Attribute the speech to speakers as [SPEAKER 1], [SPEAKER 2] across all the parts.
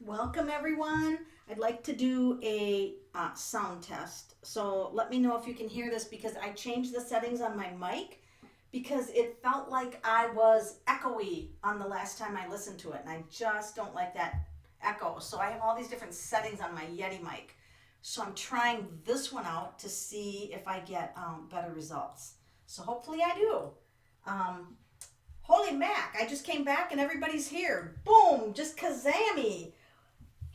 [SPEAKER 1] Welcome everyone. I'd like to do a sound test. So let me know if you can hear this because I changed the settings on my mic because it felt like I was echoey on the last time I listened to it, and I just don't like that echo. So I have all these different settings on my Yeti mic. So I'm trying this one out to see if I get better results. So hopefully I do. Um, Holy Mac, I just came back and everybody's here. Boom, just kazammy.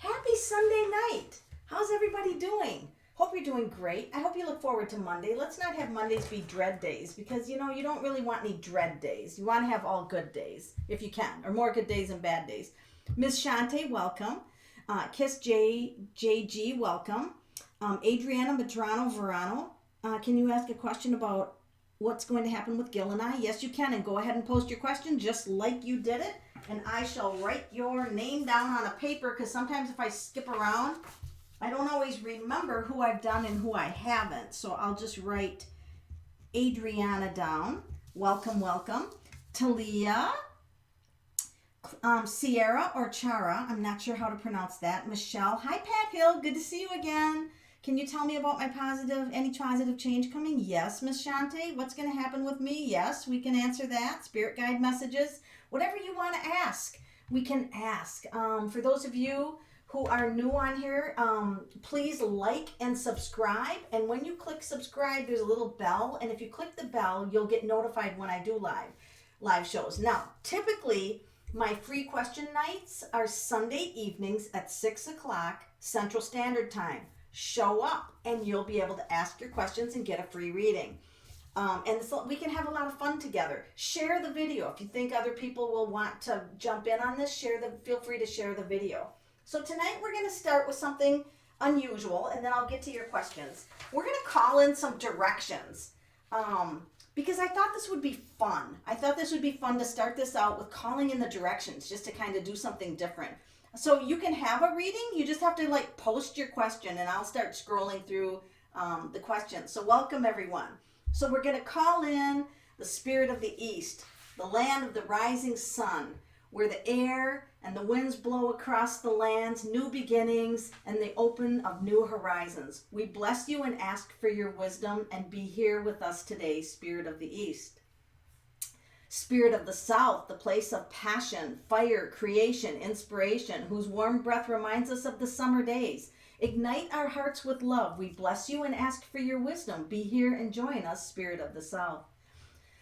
[SPEAKER 1] Happy Sunday night. How's everybody doing? Hope you're doing great. I hope you look forward to Monday. Let's not have Mondays be dread days because, you don't really want any dread days. You want to have all good days if you can, or more good days than bad days. Miss Shante, welcome. Kiss JG, welcome. Adriana Madrano Verano, can you ask a question about what's going to happen with Gil and I? Yes, you can, and go ahead and post your question just like you did it, and I shall write your name down on a paper because sometimes if I skip around, I don't always remember who I've done and who I haven't. So I'll just write Adriana down. Welcome, welcome. Talia, Sierra or Chara, I'm not sure how to pronounce that. Michelle, hi Pat Hill, good to see you again. Can you tell me about any positive change coming? Yes, Miss Shante. What's going to happen with me? Yes, we can answer that. Spirit guide messages, whatever you want to ask, we can ask. For those of you who are new on here, please like and subscribe. And when you click subscribe, there's a little bell. And if you click the bell, you'll get notified when I do live shows. Now, typically, my free question nights are Sunday evenings at 6 o'clock Central Standard Time. Show up and you'll be able to ask your questions and get a free reading. And so we can have a lot of fun together. Share the video. If you think other people will want to jump in on this, feel free to share the video. So tonight we're going to start with something unusual, and then I'll get to your questions. We're going to call in some directions. Because I thought this would be fun. I thought this would be fun to start this out with calling in the directions, just to kind of do something different. So you can have a reading, you just have to post your question and I'll start scrolling through the questions. So welcome everyone. So we're going to call in the spirit of the east, the land of the rising sun, where the air and the winds blow across the lands, new beginnings, and the open of new horizons. We bless you and ask for your wisdom, and be here with us today, Spirit of the East. Spirit of the South, the place of passion, fire, creation, inspiration, whose warm breath reminds us of the summer days. Ignite our hearts with love. We bless you and ask for your wisdom. Be here and join us, Spirit of the South.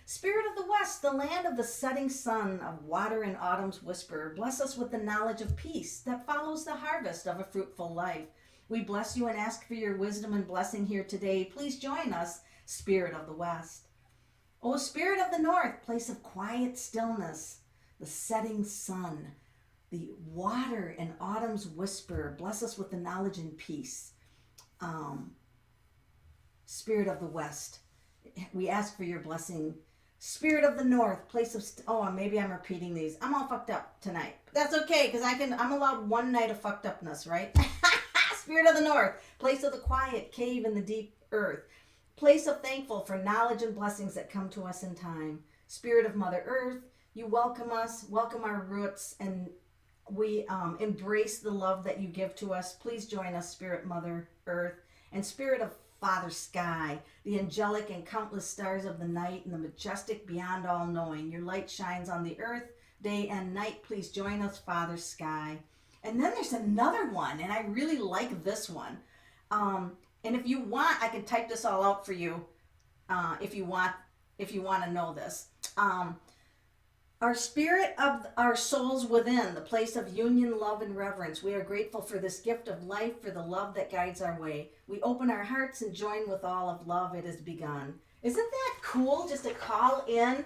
[SPEAKER 1] Spirit of the West, the land of the setting sun, of water and autumn's whisper, bless us with the knowledge of peace that follows the harvest of a fruitful life. We bless you and ask for your wisdom and blessing here today. Please join us, Spirit of the West. O Spirit of the North, place of quiet stillness, the setting sun, the water and autumn's whisper, bless us with the knowledge and peace. Spirit of the West, we ask for your blessing. Spirit of the North, place of, maybe I'm repeating these. I'm all fucked up tonight. But that's okay, because I'm allowed one night of fucked upness, right? Spirit of the North, place of the quiet cave in the deep earth. Place of thankful for knowledge and blessings that come to us in time. Spirit of Mother Earth, you welcome us, welcome our roots, and we embrace the love that you give to us. Please join us, Spirit Mother Earth. And Spirit of Father Sky, the angelic and countless stars of the night and the majestic beyond all knowing. Your light shines on the earth, day and night. Please join us, Father Sky. And then there's another one, and I really like this one. And if you want, I can type this all out for you. If you want to know this. Our spirit of our souls within, the place of union, love, and reverence. We are grateful for this gift of life, for the love that guides our way. We open our hearts and join with all of love it has begun. Isn't that cool, just to call in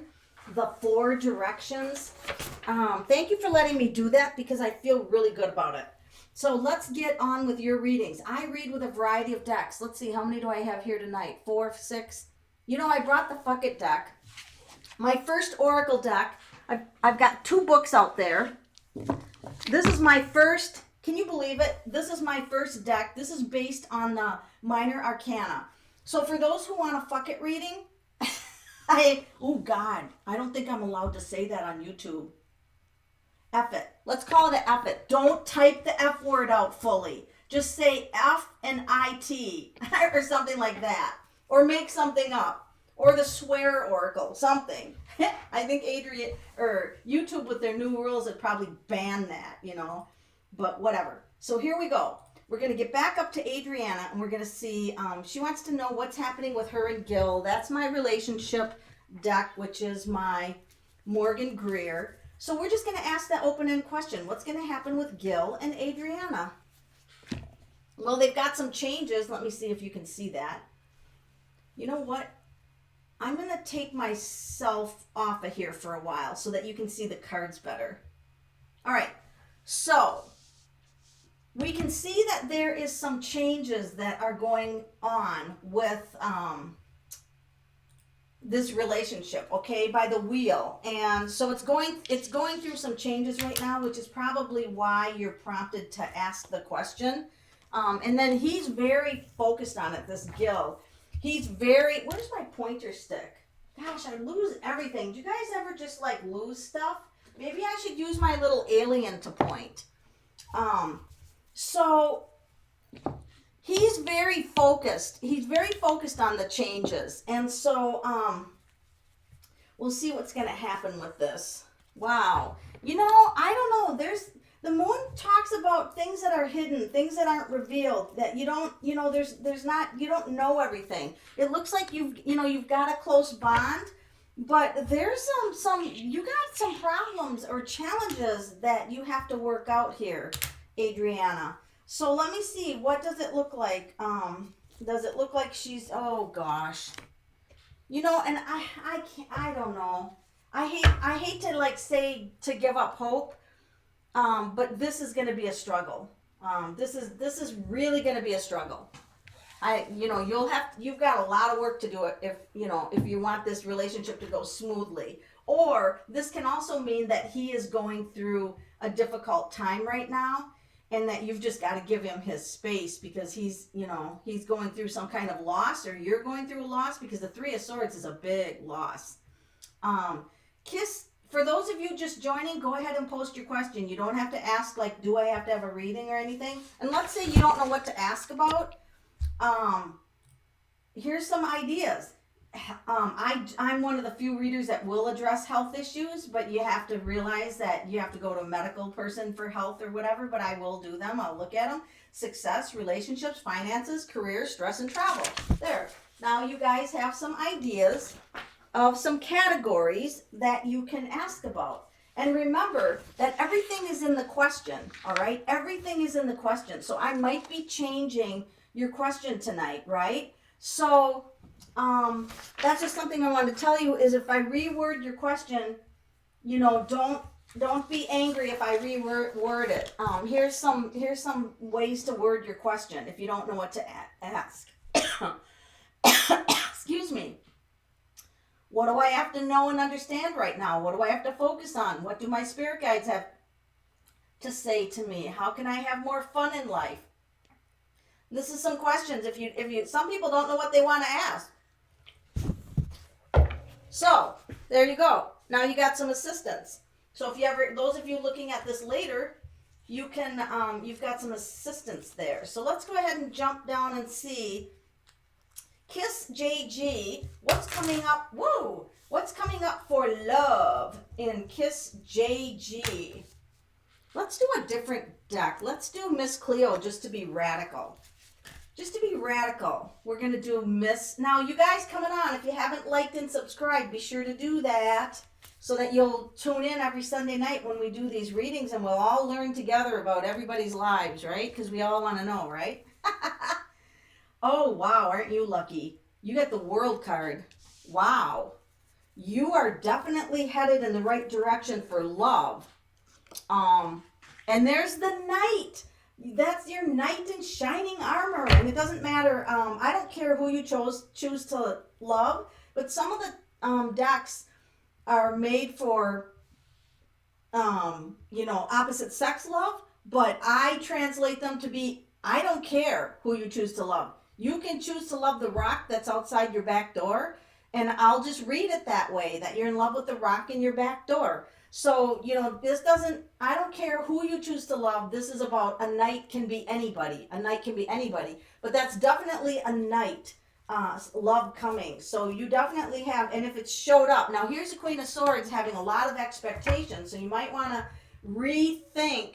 [SPEAKER 1] the 4 directions? Thank you for letting me do that because I feel really good about it. So let's get on with your readings. I read with a variety of decks. Let's see, how many do I have here tonight? 4, 6. I brought the Fuck It deck. My first Oracle deck. I've got 2 books out there. This is my first, can you believe it? This is my first deck. This is based on the Minor Arcana. So for those who want a Fuck It reading, oh God, I don't think I'm allowed to say that on YouTube. F it. Let's call it an F it. Don't type the F word out fully. Just say F and IT or something like that. Or make something up. Or the swear oracle, something. I think Adrian or YouTube with their new rules would probably ban that, you know. But whatever. So here we go. We're going to get back up to Adriana and we're going to see, she wants to know what's happening with her and Gil. That's my relationship deck, which is my Morgan Greer. So we're just going to ask that open-end question. What's going to happen with Gil and Adriana? Well, they've got some changes. Let me see if you can see that. You know what? I'm going to take myself off of here for a while so that you can see the cards better. All right. So we can see that there is some changes that are going on with this relationship, okay, by the wheel. And so it's going through some changes right now, which is probably why you're prompted to ask the question. And then he's very focused on it, this Gil. He's very, where's my pointer stick? Gosh, I lose everything. Do you guys ever just like lose stuff? Maybe I should use my little alien to point. So he's very focused. He's very focused on the changes. And so we'll see what's going to happen with this. Wow. You know, I don't know. The moon talks about things that are hidden, things that aren't revealed, that you don't, you know, there's not, you don't know everything. It looks like you've got a close bond, but there's you got some problems or challenges that you have to work out here, Adriana. So let me see, what does it look like? Does it look like she's, oh gosh. You know, and I don't know. I hate to like say to give up hope. But this is going to be a struggle. This is really going to be a struggle. You've got a lot of work to do if you want this relationship to go smoothly. Or this can also mean that he is going through a difficult time right now, and that you've just got to give him his space because he's going through some kind of loss, or you're going through a loss, because the Three of Swords is a big loss. For those of you just joining, go ahead and post your question. You don't have to ask, like, do I have to have a reading or anything? And let's say you don't know what to ask about. Here's some ideas. I'm one of the few readers that will address health issues, but you have to realize that you have to go to a medical person for health or whatever, but I will do them. I'll look at them. Success, relationships, finances, career, stress, and travel. There. Now you guys have some ideas of some categories that you can ask about. And remember that everything is in the question, all right? Everything is in the question. So I might be changing your question tonight, right? So that's just something I wanted to tell you, is if I reword your question, don't be angry if I reword it. Here's some ways to word your question if you don't know what to ask. Excuse me. What do I have to know and understand right now? What do I have to focus on? What do my spirit guides have to say to me? How can I have more fun in life? This is some questions. Some people don't know what they want to ask. So there you go. Now you got some assistance. So those of you looking at this later, you can, you've got some assistance there. So let's go ahead and jump down and see. Kiss JG, what's coming up? Whoa! What's coming up for love in Kiss JG? Let's do a different deck. Let's do Miss Cleo just to be radical. Just to be radical. We're going to do Miss... Now, you guys coming on, if you haven't liked and subscribed, be sure to do that so that you'll tune in every Sunday night when we do these readings and we'll all learn together about everybody's lives, right? Because we all want to know, right? Oh, wow, aren't you lucky? You got the World card. Wow. You are definitely headed in the right direction for love. And there's the Knight. That's your knight in shining armor. And it doesn't matter. I don't care who you choose to love. But some of the decks are made for, opposite sex love. But I translate them to be, I don't care who you choose to love. You can choose to love the rock that's outside your back door, and I'll just read it that way, that you're in love with the rock in your back door. So, this doesn't, I don't care who you choose to love. This is about a knight can be anybody. A knight can be anybody. But that's definitely a knight, love coming. So you definitely have, and if it showed up. Now, here's the Queen of Swords having a lot of expectations. So you might want to rethink,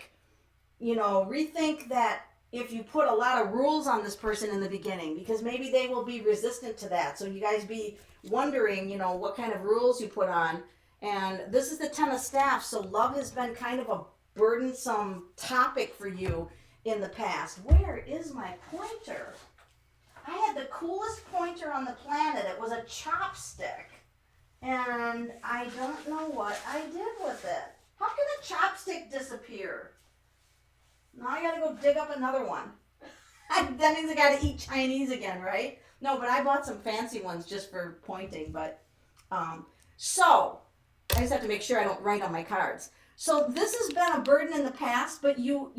[SPEAKER 1] rethink that if you put a lot of rules on this person in the beginning, because maybe they will be resistant to that. So you guys be wondering, what kind of rules you put on. And this is the Ten of Staffs, so love has been kind of a burdensome topic for you in the past. Where is my pointer? I had the coolest pointer on the planet. It was a chopstick. And I don't know what I did with it. How can a chopstick disappear? Now I gotta go dig up another one. That means I gotta eat Chinese again, right? No, but I bought some fancy ones just for pointing. But, so I just have to make sure I don't write on my cards. So this has been a burden in the past, but you're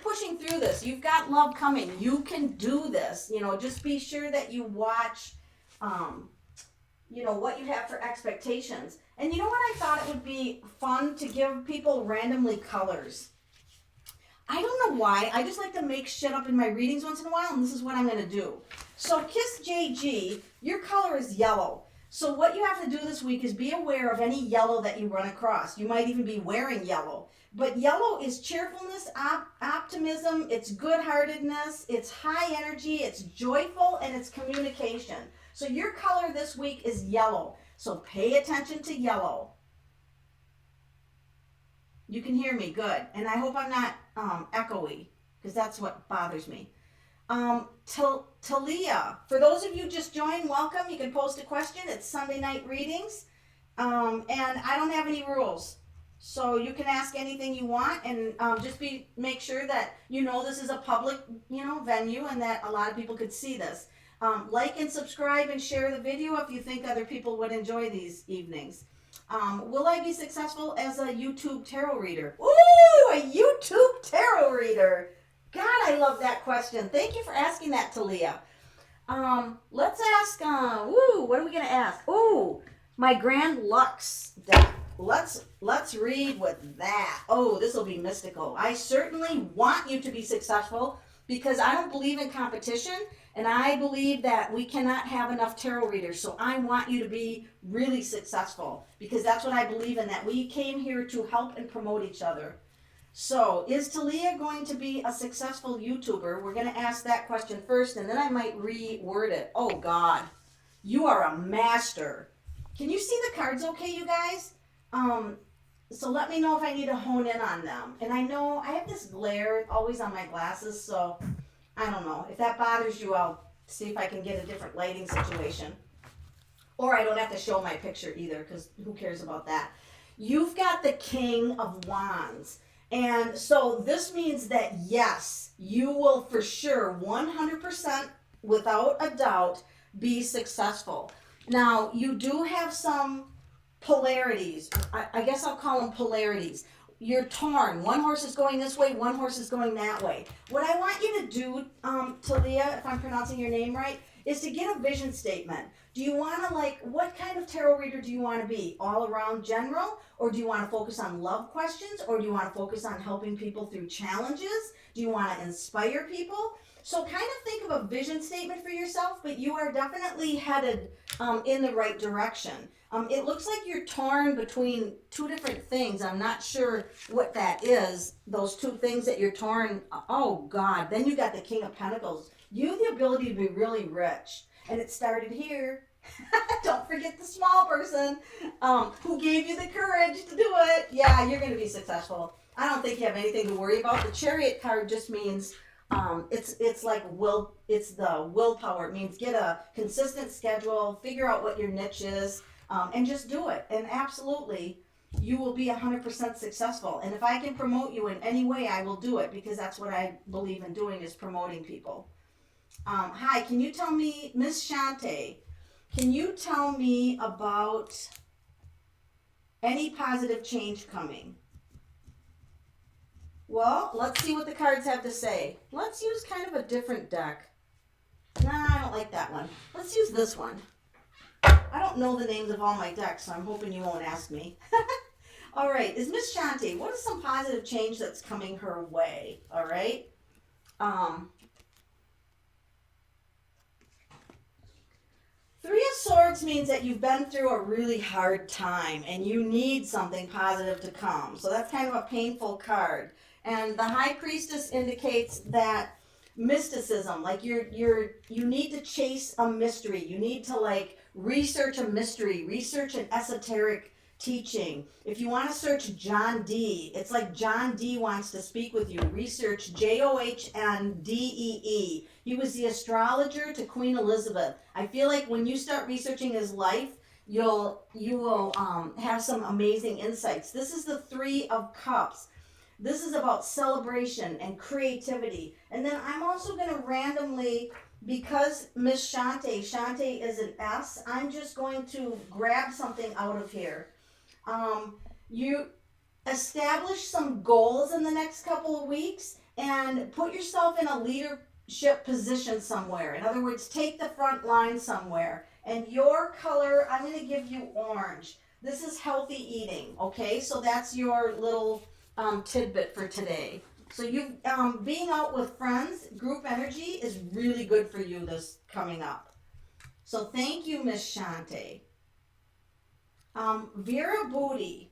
[SPEAKER 1] pushing through this. You've got love coming. You can do this. Just be sure that you watch, what you have for expectations. And you know what I thought it would be fun to give people randomly colors. I don't know why. I just like to make shit up in my readings once in a while, and this is what I'm going to do. So Kiss JG, your color is yellow. So what you have to do this week is be aware of any yellow that you run across. You might even be wearing yellow. But yellow is cheerfulness, optimism, it's good-heartedness, it's high energy, it's joyful, and it's communication. So your color this week is yellow. So pay attention to yellow. You can hear me, good. And I hope I'm not echoey, because that's what bothers me. Talia, for those of you just joined, welcome. You can post a question. It's Sunday night readings. And I don't have any rules. So you can ask anything you want, and just make sure that this is a public, venue, and that a lot of people could see this. Like and subscribe and share the video if you think other people would enjoy these evenings. Will I be successful as a YouTube tarot reader? Ooh, a YouTube tarot reader. God, I love that question. Thank you for asking that, Talia. Let's ask, what are we going to ask? Ooh, my Grand Lux deck. Let's read with that. Oh, this will be mystical. I certainly want you to be successful because I don't believe in competition, and I believe that we cannot have enough tarot readers. So I want you to be really successful because that's what I believe in, that we came here to help and promote each other. So, is Talia going to be a successful YouTuber? We're going to ask that question first, and then I might reword it. Oh, God. You are a master. Can you see the cards okay, you guys? So let me know if I need to hone in on them. And I know I have this glare always on my glasses, so I don't know. If that bothers you, I'll see if I can get a different lighting situation. Or I don't have to show my picture either, because who cares about that? You've got the King of Wands. And so this means that, yes, you will for sure, 100%, without a doubt, be successful. Now, you do have some polarities. I guess I'll call them polarities. You're torn. One horse is going this way, one horse is going that way. What I want you to do, Talia, if I'm pronouncing your name right, is to get a vision statement. Do you want to, what kind of tarot reader do you want to be? All around general? Or do you want to focus on love questions? Or do you want to focus on helping people through challenges? Do you want to inspire people? So kind of think of a vision statement for yourself, but you are definitely headed in the right direction. It looks like you're torn between two different things. I'm not sure what that is, those two things that you're torn. Oh, God. Then you got the King of Pentacles. You have the ability to be really rich. And it started here. Don't forget the small person who gave you the courage to do it. Yeah, you're going to be successful. I don't think you have anything to worry about. The Chariot card just means it's like will. It's the willpower. It means get a consistent schedule, figure out what your niche is, and just do it. And absolutely, you will be 100% successful. And if I can promote you in any way, I will do it because that's what I believe in doing, is promoting people. Hi, can you tell me, Miss Shante, can you tell me about any positive change coming? Well, let's see what the cards have to say. Let's use kind of a different deck. Nah, I don't like that one. Let's use this one. I don't know the names of all my decks, so I'm hoping you won't ask me. All right, is Miss Shanti, what is some positive change that's coming her way? All right. Um, Three of Swords means that you've been through a really hard time and you need something positive to come. So that's kind of a painful card. And the High Priestess indicates that mysticism, like you need to chase a mystery. You need to like research a mystery, research an esoteric teaching. If you want to search John D, it's like John D wants to speak with you. Research JOHNDEE. He was the astrologer to Queen Elizabeth. I feel like when you start researching his life, you will have some amazing insights. This is the Three of Cups. This is about celebration and creativity. And then I'm also going to randomly, because Miss Shantae is an S, I'm just going to grab something out of here. You establish some goals in the next couple of weeks and put yourself in a leadership position somewhere. In other words, take the front line somewhere. And your color, I'm going to give you orange. This is healthy eating, okay? So that's your little tidbit for today. So you being out with friends, group energy is really good for you this coming up. So thank you, Miss Shantae. Vera Booty.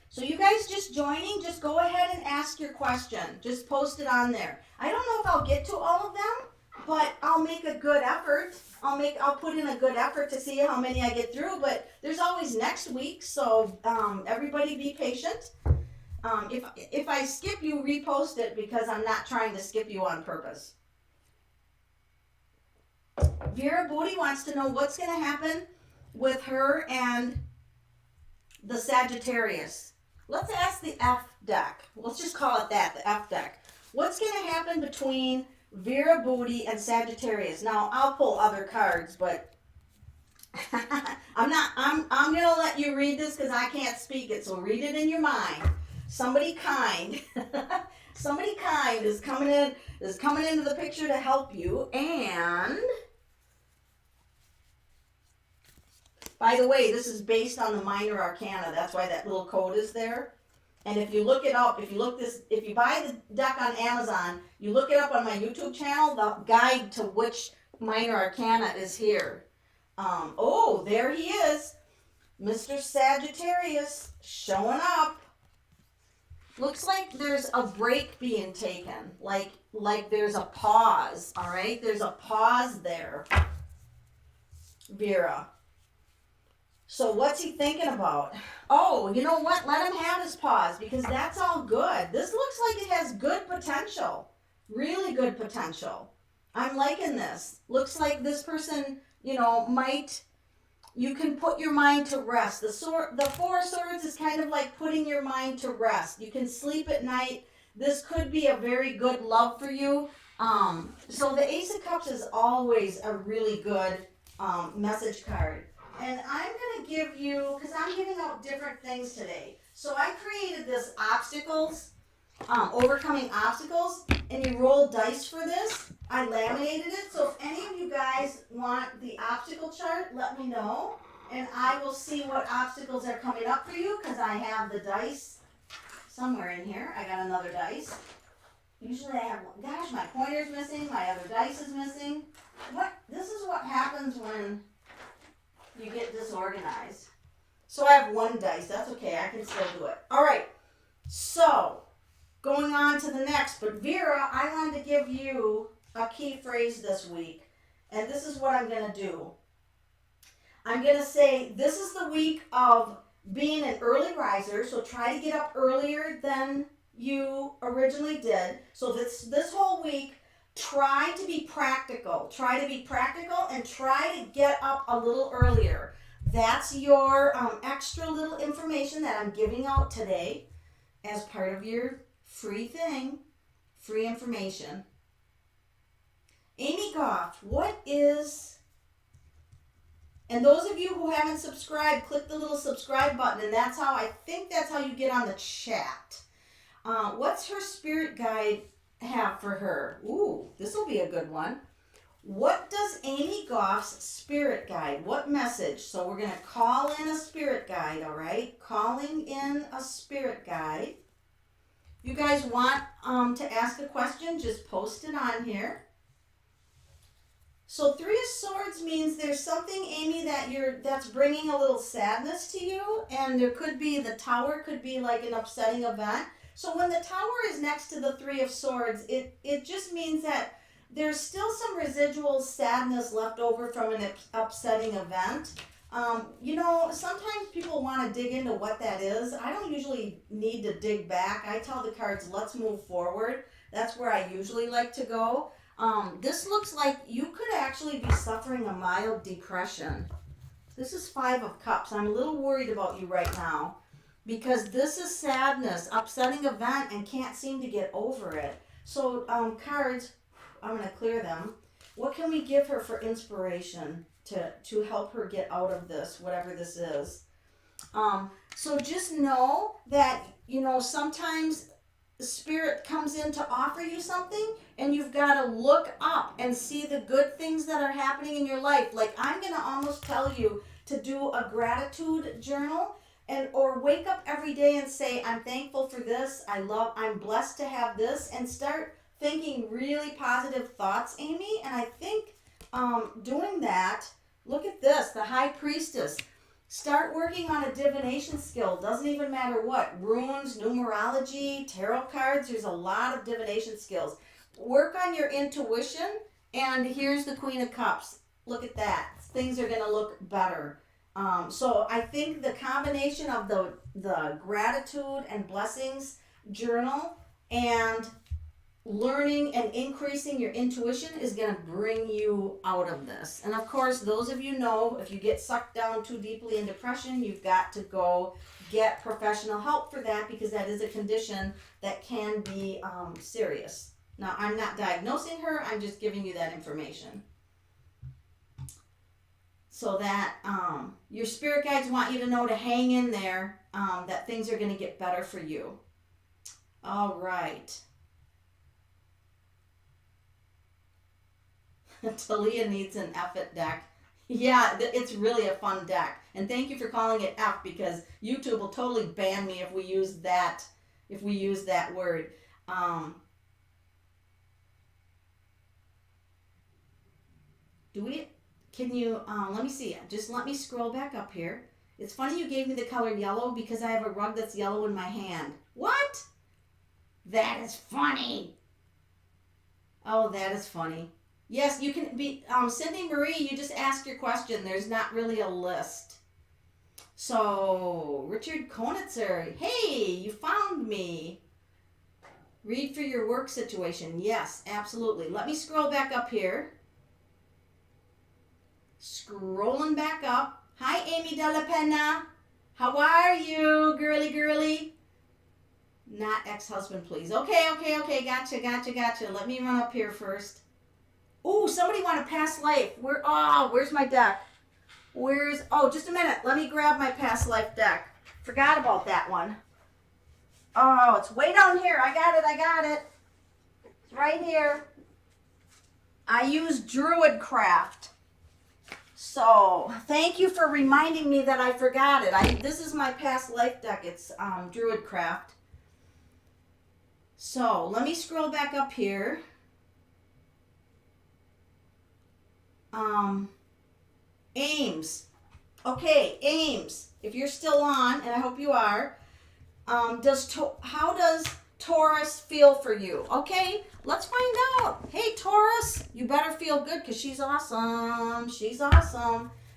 [SPEAKER 1] So you guys just joining, just go ahead and ask your question. Just post it on there. I don't know if I'll get to all of them, but I'll make a good effort. I'll put in a good effort to see how many I get through, but there's always next week, so everybody be patient. If I skip you, repost it because I'm not trying to skip you on purpose. Vera Booty wants to know what's going to happen with her and the Sagittarius. Let's ask the F deck. Let's just call it that, the F deck. What's going to happen between Vera Booty and Sagittarius? Now, I'll pull other cards, but I'm going to let you read this because I can't speak it, so read it in your mind. Somebody kind is coming into the picture to help you. And by the way, this is based on the minor arcana. That's why that little code is there. And if you look it up, if you buy the deck on Amazon, you look it up on my YouTube channel, the guide to which minor arcana is here. Oh, there he is. Mr. Sagittarius showing up. Looks like there's a break being taken. Like there's a pause, all right? There's a pause there, Vera. So what's he thinking about? Oh, you know what? Let him have his pause because that's all good. This looks like it has good potential. Really good potential. I'm liking this. Looks like this person, you can put your mind to rest. The Four of Swords is kind of like putting your mind to rest. You can sleep at night. This could be a very good love for you. So the Ace of Cups is always a really good message card. And I'm going to give you, because I'm giving out different things today. So I created this obstacles, overcoming obstacles, and you roll dice for this. I laminated it. So if any of you guys want the obstacle chart, let me know. And I will see what obstacles are coming up for you, because I have the dice somewhere in here. I got another dice. Usually I have one. Gosh, my pointer's missing. My other dice is missing. This is what happens when you get disorganized. So I have one dice. That's okay. I can still do it. All right. So going on to the next. But Vera, I wanted to give you a key phrase this week. And this is what I'm going to do. I'm going to say this is the week of being an early riser. So try to get up earlier than you originally did. So this whole week, try to be practical. Try to be practical and try to get up a little earlier. That's your extra little information that I'm giving out today as part of your free thing, free information. Amy Goff, what is... And those of you who haven't subscribed, click the little subscribe button, and I think that's how you get on the chat. What's her spirit guide have for her? Ooh, this will be a good one. What does Amy Goff's spirit guide? What message? So we're going to call in a spirit guide, all right? Calling in a spirit guide. You guys want to ask a question, just post it on here. So 3 of Swords means there's something, Amy, that's bringing a little sadness to you, and there could be, the Tower could be like an upsetting event. So when the Tower is next to the 3 of Swords, it just means that there's still some residual sadness left over from an upsetting event. You know, sometimes people want to dig into what that is. I don't usually need to dig back. I tell the cards, let's move forward. That's where I usually like to go. This looks like you could actually be suffering a mild depression. This is 5 of Cups. I'm a little worried about you right now because this is sadness, upsetting event, and can't seem to get over it. So cards, I'm going to clear them. What can we give her for inspiration to help her get out of this, whatever this is? So just know that, you know, sometimes Spirit comes in to offer you something, and you've got to look up and see the good things that are happening in your life. Like, I'm going to almost tell you to do a gratitude journal, or wake up every day and say, I'm thankful for this, I'm blessed to have this, and start thinking really positive thoughts, Amy. And I think doing that, look at this, the High Priestess. Start working on a divination skill. Doesn't even matter what. Runes, numerology, tarot cards. There's a lot of divination skills. Work on your intuition. And here's the Queen of Cups. Look at that. Things are going to look better. So I think the combination of the gratitude and blessings journal and learning and increasing your intuition is going to bring you out of this. And of course, those of you know, if you get sucked down too deeply in depression, you've got to go get professional help for that, because that is a condition that can be serious. Now, I'm not diagnosing her, I'm just giving you that information. So that your spirit guides want you to know to hang in there, that things are going to get better for you. All right. Talia needs an F-it deck. Yeah, it's really a fun deck. And thank you for calling it F, because YouTube will totally ban me if we use that word. Can you, let me see. Just let me scroll back up here. It's funny you gave me the color yellow, because I have a rug that's yellow in my hand. What? That is funny. Oh, that is funny. Yes, you can be, Cindy Marie, you just ask your question. There's not really a list. So, Richard Konitzer, hey, you found me. Read for your work situation. Yes, absolutely. Let me scroll back up here. Scrolling back up. Hi, Amy Della Penna. How are you, girly? Not ex-husband, please. Okay. Gotcha. Let me run up here first. Ooh, somebody want a past life. Where's my deck? Just a minute. Let me grab my past life deck. Forgot about that one. Oh, it's way down here. I got it. It's right here. I use Druidcraft. So, thank you for reminding me that I forgot it. This is my past life deck. It's Druidcraft. So, let me scroll back up here. Ames. Okay, Ames, if you're still on, and I hope you are, how does Taurus feel for you? Okay, let's find out. Hey, Taurus, you better feel good, because she's awesome.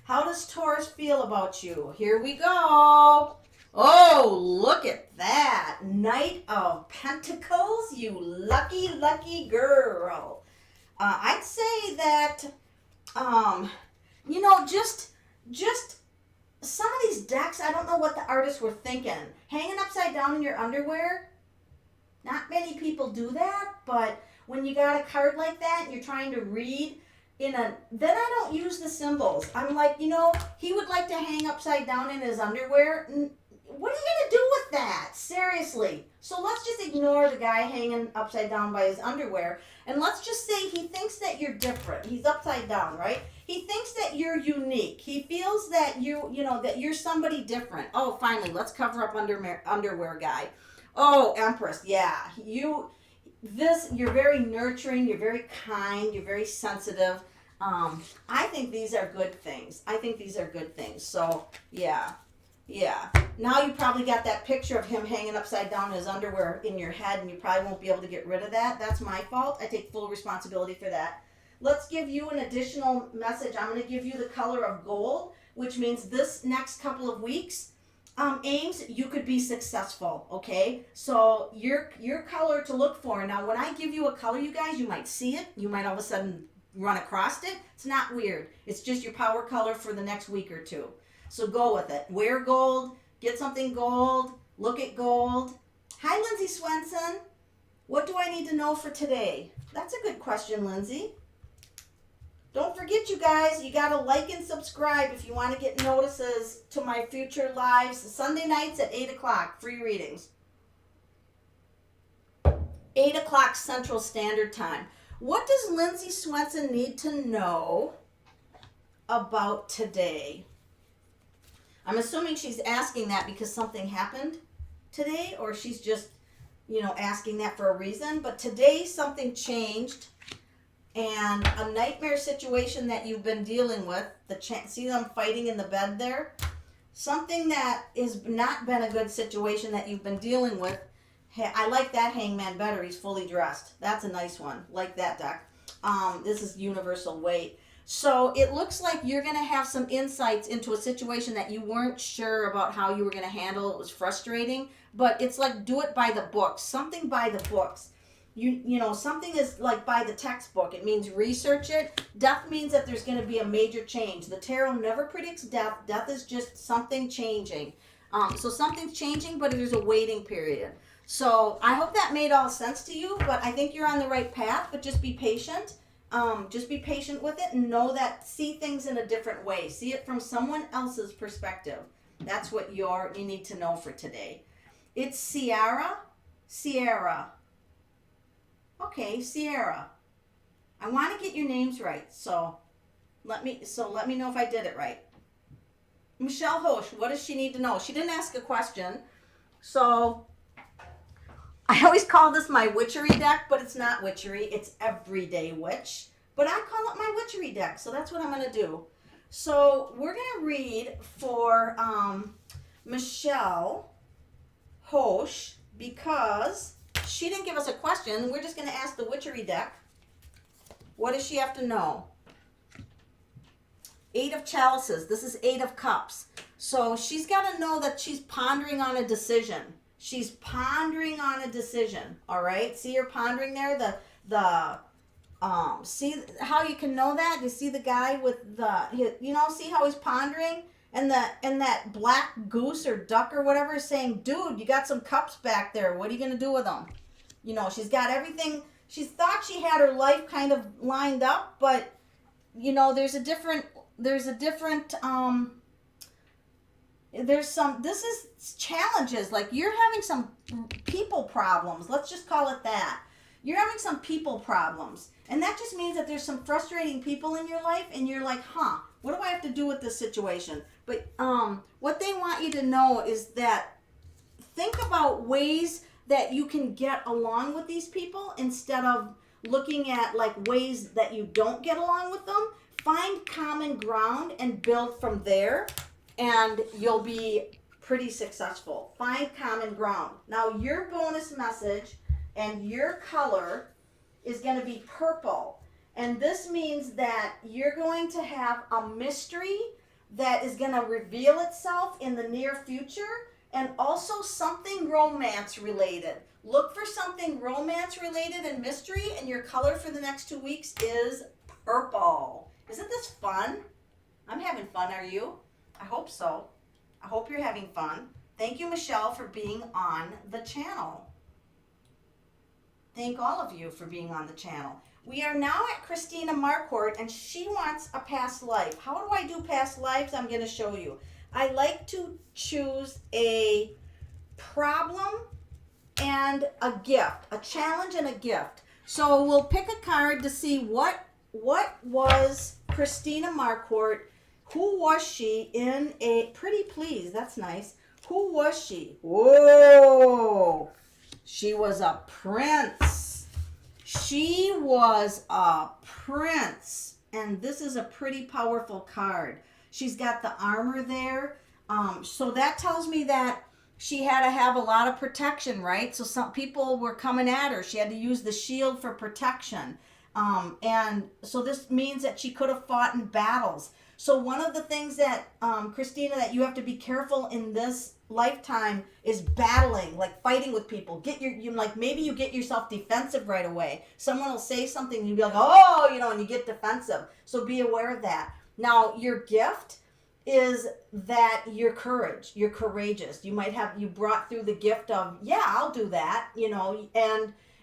[SPEAKER 1] How does Taurus feel about you? Here we go. Oh, look at that. Knight of Pentacles, you lucky girl. I'd say that just some of these decks, I don't know what the artists were thinking. Hanging upside down in your underwear, not many people do that, but when you got a card like that and you're trying to read then I don't use the symbols. I'm like, he would like to hang upside down in his underwear. What are you going to do with with that? Seriously. So let's just ignore the guy hanging upside down by his underwear. And let's just say he thinks that you're different. He's upside down, right? He thinks that you're unique. He feels that that you're somebody different. Oh, finally, let's cover up underwear guy. Oh, Empress, yeah. You're very nurturing, you're very kind, you're very sensitive. I think these are good things. So, yeah. Yeah. Now you probably got that picture of him hanging upside down in his underwear in your head, and you probably won't be able to get rid of that. That's my fault. I take full responsibility for that. Let's give you an additional message. I'm going to give you the color of gold, which means this next couple of weeks, Ames, you could be successful, okay? So your color to look for. Now, when I give you a color, you guys, you might see it. You might all of a sudden run across it. It's not weird. It's just your power color for the next week or two. So go with it. Wear gold, get something gold, look at gold. Hi, Lindsay Swenson. What do I need to know for today? That's a good question, Lindsay. Don't forget, you guys, you got to like and subscribe if you want to get notices to my future lives. Sunday nights at 8 o'clock, free readings. 8 o'clock Central Standard Time. What does Lindsay Swenson need to know about today? I'm assuming she's asking that because something happened today, or she's just, asking that for a reason. But today something changed, and a nightmare situation that you've been dealing with, see them fighting in the bed there? Something that has not been a good situation that you've been dealing with. Hey, I like that hangman better. He's fully dressed. That's a nice one. Like that deck. This is universal weight. So it looks like you're going to have some insights into a situation that you weren't sure about how you were going to handle. It was frustrating, but it's like do it by the books. Something by the books. Something is like by the textbook. It means research it. Death means that there's going to be a major change. The tarot never predicts death. Death is just something changing. So something's changing, but there's a waiting period. So I hope that made all sense to you, but I think you're on the right path, but just be patient. Just be patient with it and know that see things in a different way. See it from someone else's perspective. That's what you need to know for today. It's Sierra. Okay, Sierra. I want to get your names right, so let me know if I did it right. Michelle Hosch, what does she need to know? She didn't ask a question, so I always call this my witchery deck, but it's not witchery. It's everyday witch. But I call it my witchery deck, so that's what I'm going to do. So we're going to read for Michelle Hosch because she didn't give us a question. We're just going to ask the witchery deck. What does she have to know? 8 of chalices. This is 8 of cups. So she's got to know that she's pondering on a decision. She's pondering on a decision, all right? See her pondering there? See how you can know that? You see the guy with see how he's pondering? And that black goose or duck or whatever is saying, dude, you got some cups back there. What are you going to do with them? She's got everything. She thought she had her life kind of lined up, but, this is challenges. Like you're having some people problems. Let's just call it that. You're having some people problems. And that just means that there's some frustrating people in your life and you're like, what do I have to do with this situation? But what they want you to know is that think about ways that you can get along with these people instead of looking at like ways that you don't get along with them. Find common ground and build from there. And you'll be pretty successful. Find common ground. Now, your bonus message and your color is going to be purple. And this means that you're going to have a mystery that is going to reveal itself in the near future, and also something romance related. Look for something romance related and mystery, and your color for the next 2 weeks is purple. Isn't this fun? I'm having fun, are you? I hope so. I hope you're having fun. Thank you, Michelle, for being on the channel. Thank all of you for being on the channel. We are now at Christina Marcourt, and she wants a past life. How do I do past lives? I'm going to show you. I like to choose a problem and a gift, a challenge and a gift. So we'll pick a card to see what was Christina Marquardt. Who was she in a pretty please? That's nice. Who was she? Whoa! She was a prince. She was a prince. And this is a pretty powerful card. She's got the armor there. So that tells me that she had to have a lot of protection, right? So some people were coming at her. She had to use the shield for protection. And so this means that she could have fought in battles. So one of the things that, Christina, that you have to be careful in this lifetime is battling, like fighting with people. Maybe you get yourself defensive right away. Someone will say something and you'll be like, oh, and you get defensive. So be aware of that. Now, your gift is that you're courageous. You brought through the gift of, yeah, I'll do that,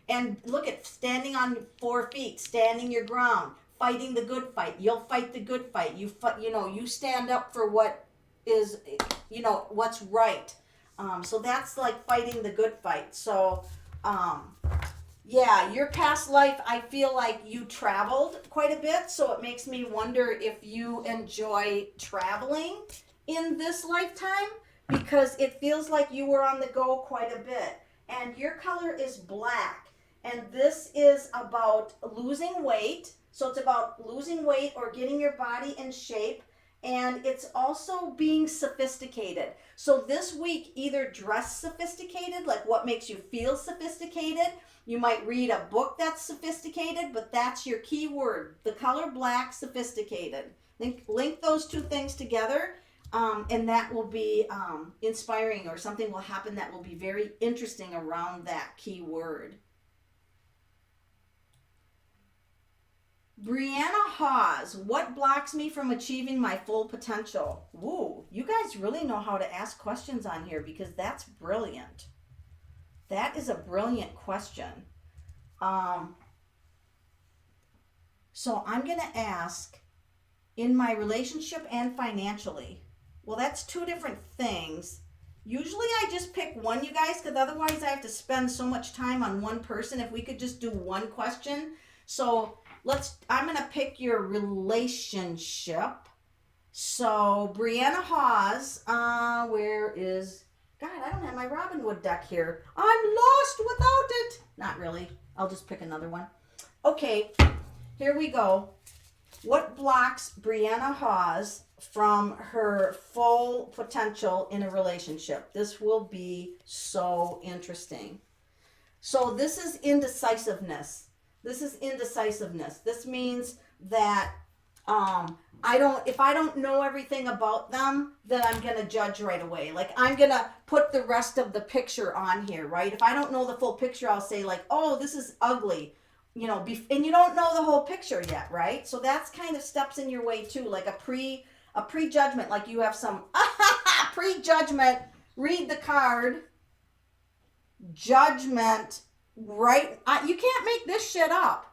[SPEAKER 1] and look at standing on 4 feet, standing your ground, fighting the good fight. You'll fight the good fight. You stand up for what is, what's right. So that's like fighting the good fight. So, yeah, your past life, I feel like you traveled quite a bit, so it makes me wonder if you enjoy traveling in this lifetime, because it feels like you were on the go quite a bit. And your color is black, and this is about losing weight. So it's about losing weight or getting your body in shape, and it's also being sophisticated. So this week, either dress sophisticated, like what makes you feel sophisticated. You might read a book that's sophisticated, but that's your key word. The color black, sophisticated. Link those two things together, and that will be inspiring, or something will happen that will be very interesting around that key word. Breana Hawes, what blocks me from achieving my full potential? Ooh, you guys really know how to ask questions on here, because that's brilliant. That is a brilliant question. So I'm going to ask, in my relationship and financially. Well, that's two different things. Usually I just pick one, you guys, because otherwise I have to spend so much time on one person. If we could just do one question. So I'm going to pick your relationship. So Breana Hawes, where is... God, I don't have my Robin Hood deck here. I'm lost without it. Not really. I'll just pick another one. Okay, here we go. What blocks Breana Hawes from her full potential in a relationship? This will be so interesting. So this is indecisiveness. This means that if I don't know everything about them, then I'm going to judge right away. Like, I'm going to put the rest of the picture on here, right? If I don't know the full picture, I'll say like, oh, this is ugly, and you don't know the whole picture yet, right? So that's kind of steps in your way too, like a prejudgment, like you have some prejudgment. Read the card. Judgment, right? You can't make this shit up.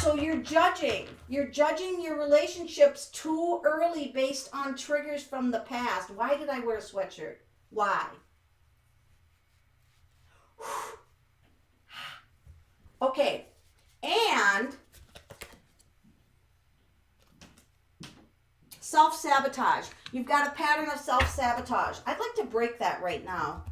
[SPEAKER 1] So you're judging your relationships too early based on triggers from the past. Why did I wear a sweatshirt? Why? Okay, and self-sabotage. You've got a pattern of self-sabotage. I'd like to break that right now.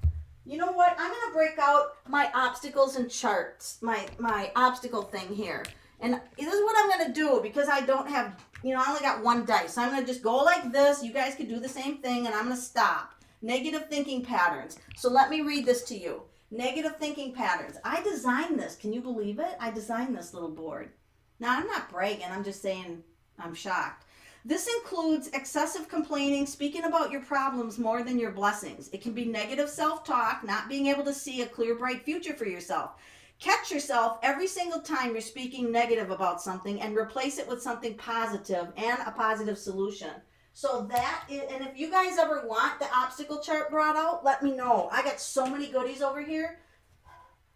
[SPEAKER 1] You know what? I'm going to break out my obstacles and charts, my obstacle thing here. And this is what I'm going to do, because I don't have, I only got one dice. So I'm going to just go like this. You guys could do the same thing, and I'm going to stop. Negative thinking patterns. So let me read this to you. Negative thinking patterns. I designed this. Can you believe it? I designed this little board. Now, I'm not bragging. I'm just saying I'm shocked. This includes excessive complaining, speaking about your problems more than your blessings. It can be negative self-talk, not being able to see a clear, bright future for yourself. Catch yourself every single time you're speaking negative about something and replace it with something positive and a positive solution. So that is, and if you guys ever want the obstacle chart brought out, let me know. I got so many goodies over here.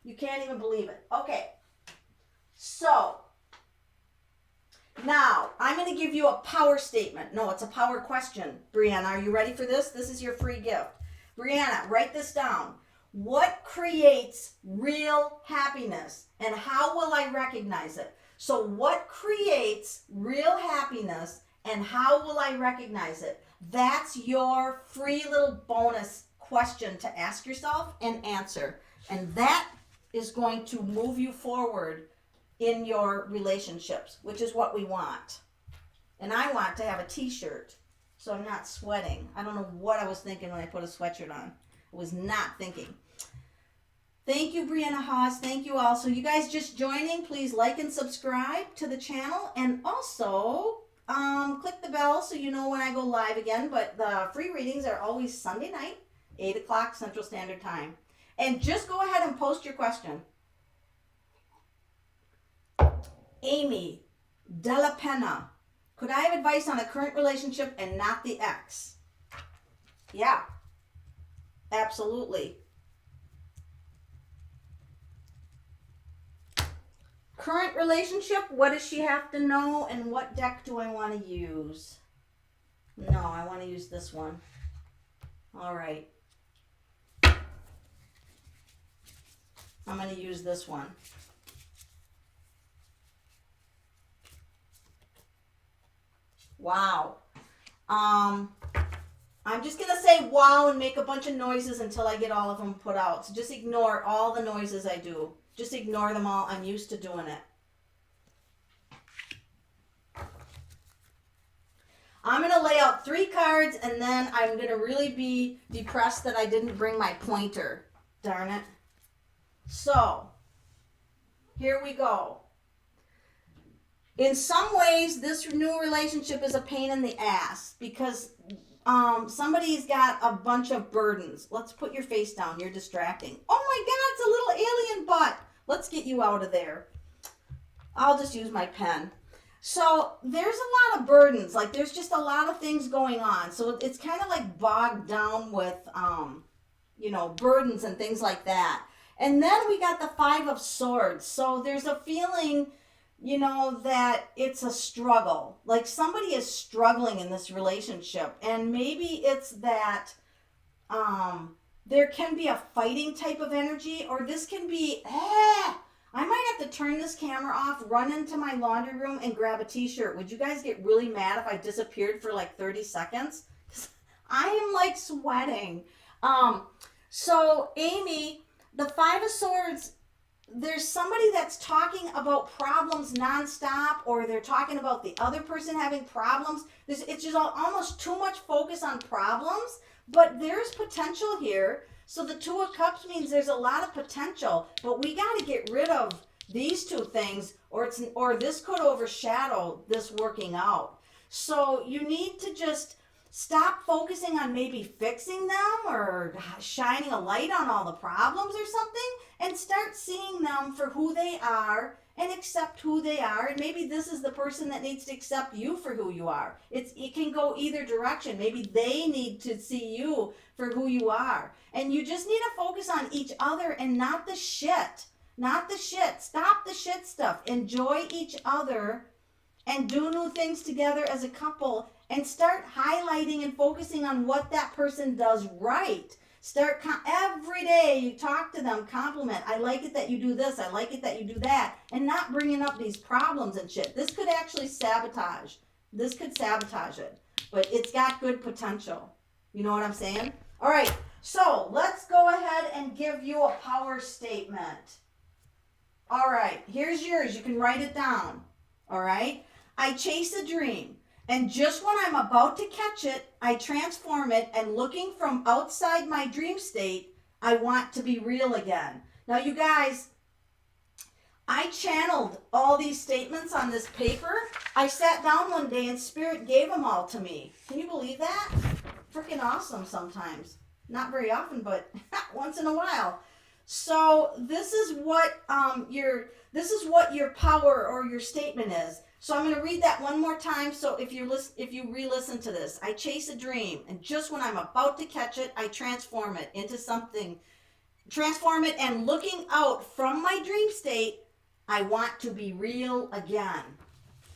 [SPEAKER 1] You can't even believe it. Okay. So now I'm going to give you a power statement. No, it's a power question. Breana, are you ready for this? This is your free gift. Breana, write this down. What creates real happiness and how will I recognize it? So what creates real happiness and how will I recognize it? That's your free little bonus question to ask yourself and answer. And that is going to move you forward in your relationships, which is what we want. And I want to have a t-shirt so I'm not sweating. I don't know what I was thinking when I put a sweatshirt on. I was not thinking. Thank you, Breana Haas. Thank you all. So you guys just joining, please like and subscribe to the channel. And also, click the bell so you know when I go live again. But the free readings are always Sunday night, 8 o'clock Central Standard Time. And just go ahead and post your question. Amy Della Pena. Could I have advice on a current relationship and not the ex? Yeah, absolutely. Current relationship, what does she have to know and what deck do I want to use? No, I want to use this one. All right. I'm going to use this one. Wow. I'm just going to say wow and make a bunch of noises until I get all of them put out. So just ignore all the noises I do. Just ignore them all. I'm used to doing it. I'm going to lay out 3 cards and then I'm going to really be depressed that I didn't bring my pointer. Darn it. So, here we go. In some ways, this new relationship is a pain in the ass because somebody's got a bunch of burdens. Let's put your face down. You're distracting. Oh my God, it's a little alien butt. Let's get you out of there. I'll just use my pen. So there's a lot of burdens. Like there's just a lot of things going on. So it's kind of like bogged down with, burdens and things like that. And then we got the 5 of Swords. So there's a feeling, that it's a struggle. Like somebody is struggling in this relationship. And maybe it's that there can be a fighting type of energy, or this can be, I might have to turn this camera off, run into my laundry room and grab a t-shirt. Would you guys get really mad if I disappeared for like 30 seconds? I am like sweating. So Amy, the 5 of Swords, there's somebody that's talking about problems nonstop, or they're talking about the other person having problems. It's just almost too much focus on problems, but there's potential here. So the 2 of Cups means there's a lot of potential, but we got to get rid of these 2 things, or this could overshadow this working out. So you need to just stop focusing on maybe fixing them or shining a light on all the problems or something, and start seeing them for who they are and accept who they are. And maybe this is the person that needs to accept you for who you are. It can go either direction. Maybe they need to see you for who you are. And you just need to focus on each other and not the shit. Not the shit. Stop the shit stuff. Enjoy each other and do new things together as a couple, and start highlighting and focusing on what that person does right. Start every day you talk to them, compliment. I like it that you do this. I like it that you do that. And not bringing up these problems and shit. This could actually sabotage. This could sabotage it. But it's got good potential. You know what I'm saying? All right. So let's go ahead and give you a power statement. All right. Here's yours. You can write it down. All right. I chase a dream. And just when I'm about to catch it, I transform it, and looking from outside my dream state, I want to be real again. Now, you guys, I channeled all these statements on this paper. I sat down one day and Spirit gave them all to me. Can you believe that? Freaking awesome sometimes. Not very often, but once in a while. So this is what your power or your statement is. So I'm going to read that one more time. So if you re-listen to this, I chase a dream, and just when I'm about to catch it, I transform it into something. Transform it, and looking out from my dream state, I want to be real again.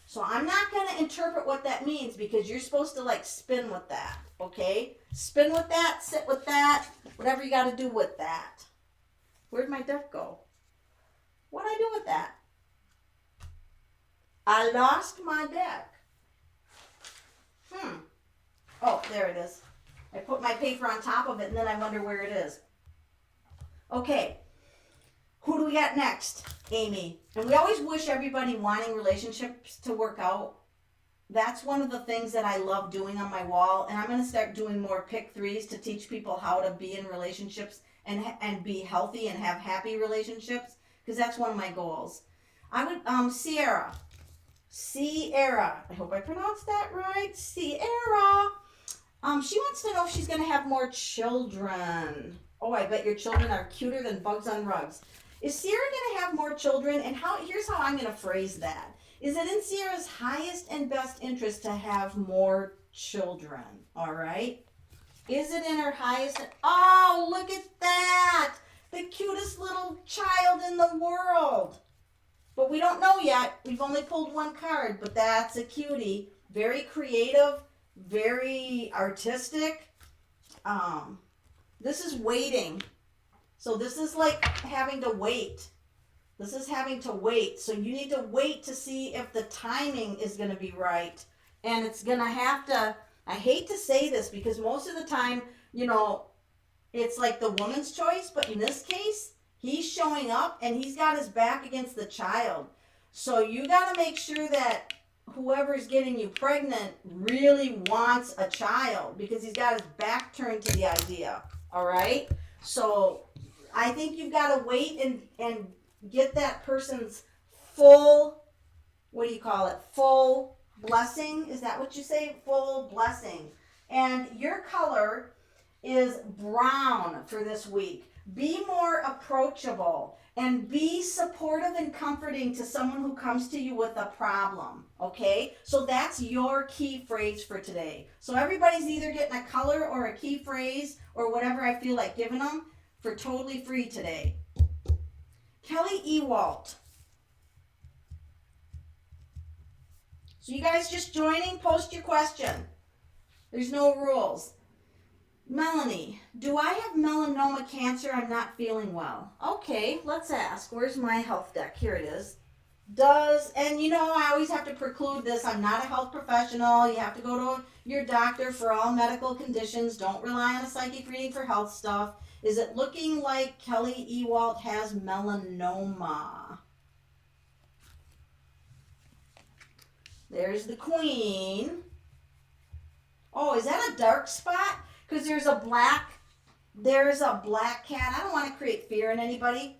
[SPEAKER 1] So I'm not going to interpret what that means, because you're supposed to like spin with that, okay? Spin with that, sit with that, Whatever you got to do with that. Where'd my deck go? What'd I do with that? I lost my deck. Oh, there it is. I put my paper on top of it and then I wonder where it is. Okay. Who do we got next? Amy. And we always wish everybody wanting relationships to work out. That's one of the things that I love doing on my wall. And I'm going to start doing more pick threes to teach people how to be in relationships and be healthy and have happy relationships. Because that's one of my goals. I would, Sierra. I hope I pronounced that right. Sierra. She wants to know if she's going to have more children. Oh, I bet your children are cuter than bugs on rugs. Is Sierra going to have more children? And here's how I'm going to phrase that. Is it in Sierra's highest and best interest to have more children? All right? Is it in her highest? Oh, look at that. The cutest little child in the world. But we don't know yet. We've only pulled one card, but that's a cutie. Very creative, very artistic. This is waiting. So this is like having to wait. This is having to wait. So you need to wait to see if the timing is going to be right. And it's going to have to, I hate to say this because most of the time, you know, it's like the woman's choice. But in this case, he's showing up and he's got his back against the child. So you got to make sure that whoever's getting you pregnant really wants a child because he's got his back turned to the idea. All right? So I think you've got to wait and get that person's full, what do you call it? Full blessing. Is that what you say? Full blessing. And your color is brown for this week. Be more approachable and be supportive and comforting to someone who comes to you with a problem, okay? So that's your key phrase for today. So everybody's either getting a color or a key phrase or whatever I feel like giving them for totally free today. Kelly Ewalt. So you guys just joining, post your question. There's no rules. Melanie, do I have melanoma cancer? I'm not feeling well. Okay, let's ask. Where's my health deck? Here it is. And you know, I always have to preclude this. I'm not a health professional. You have to go to your doctor for all medical conditions. Don't rely on a psychic reading for health stuff. Is it looking like Kelly Ewalt has melanoma? There's the queen. Oh, is that a dark spot? Because there's a black cat. I don't want to create fear in anybody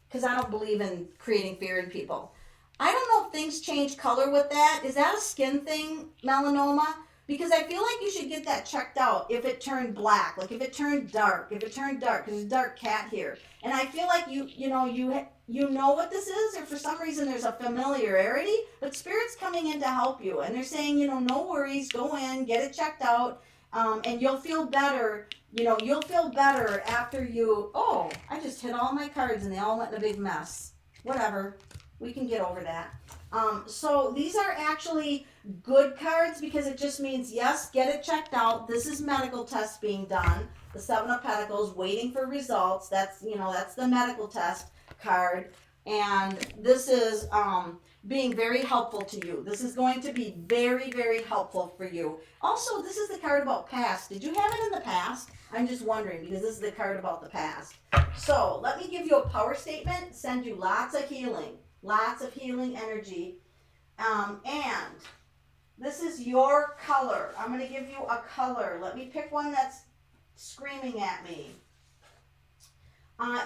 [SPEAKER 1] because I don't believe in creating fear in people. I don't know if things change color with that. Is that a skin thing, melanoma? Because I feel like you should get that checked out if it turned black, like if it turned dark, because there's a dark cat here. And I feel like you know what this is, or for some reason there's a familiarity, but Spirit's coming in to help you. And they're saying, no worries, go in, get it checked out. And you'll feel better, you'll feel better after I just hit all my cards and they all went in a big mess. Whatever, we can get over that. So these are actually good cards because it just means, yes, get it checked out. This is medical test being done. The Seven of Pentacles, waiting for results. That's the medical test card. And this is, being very helpful to you. This is going to be very, very helpful for you. Also, this is the card about past. Did you have it in the past? I'm just wondering because this is the card about the past. So let me give you a power statement, send you lots of healing energy. And this is your color. I'm going to give you a color. Let me pick one that's screaming at me.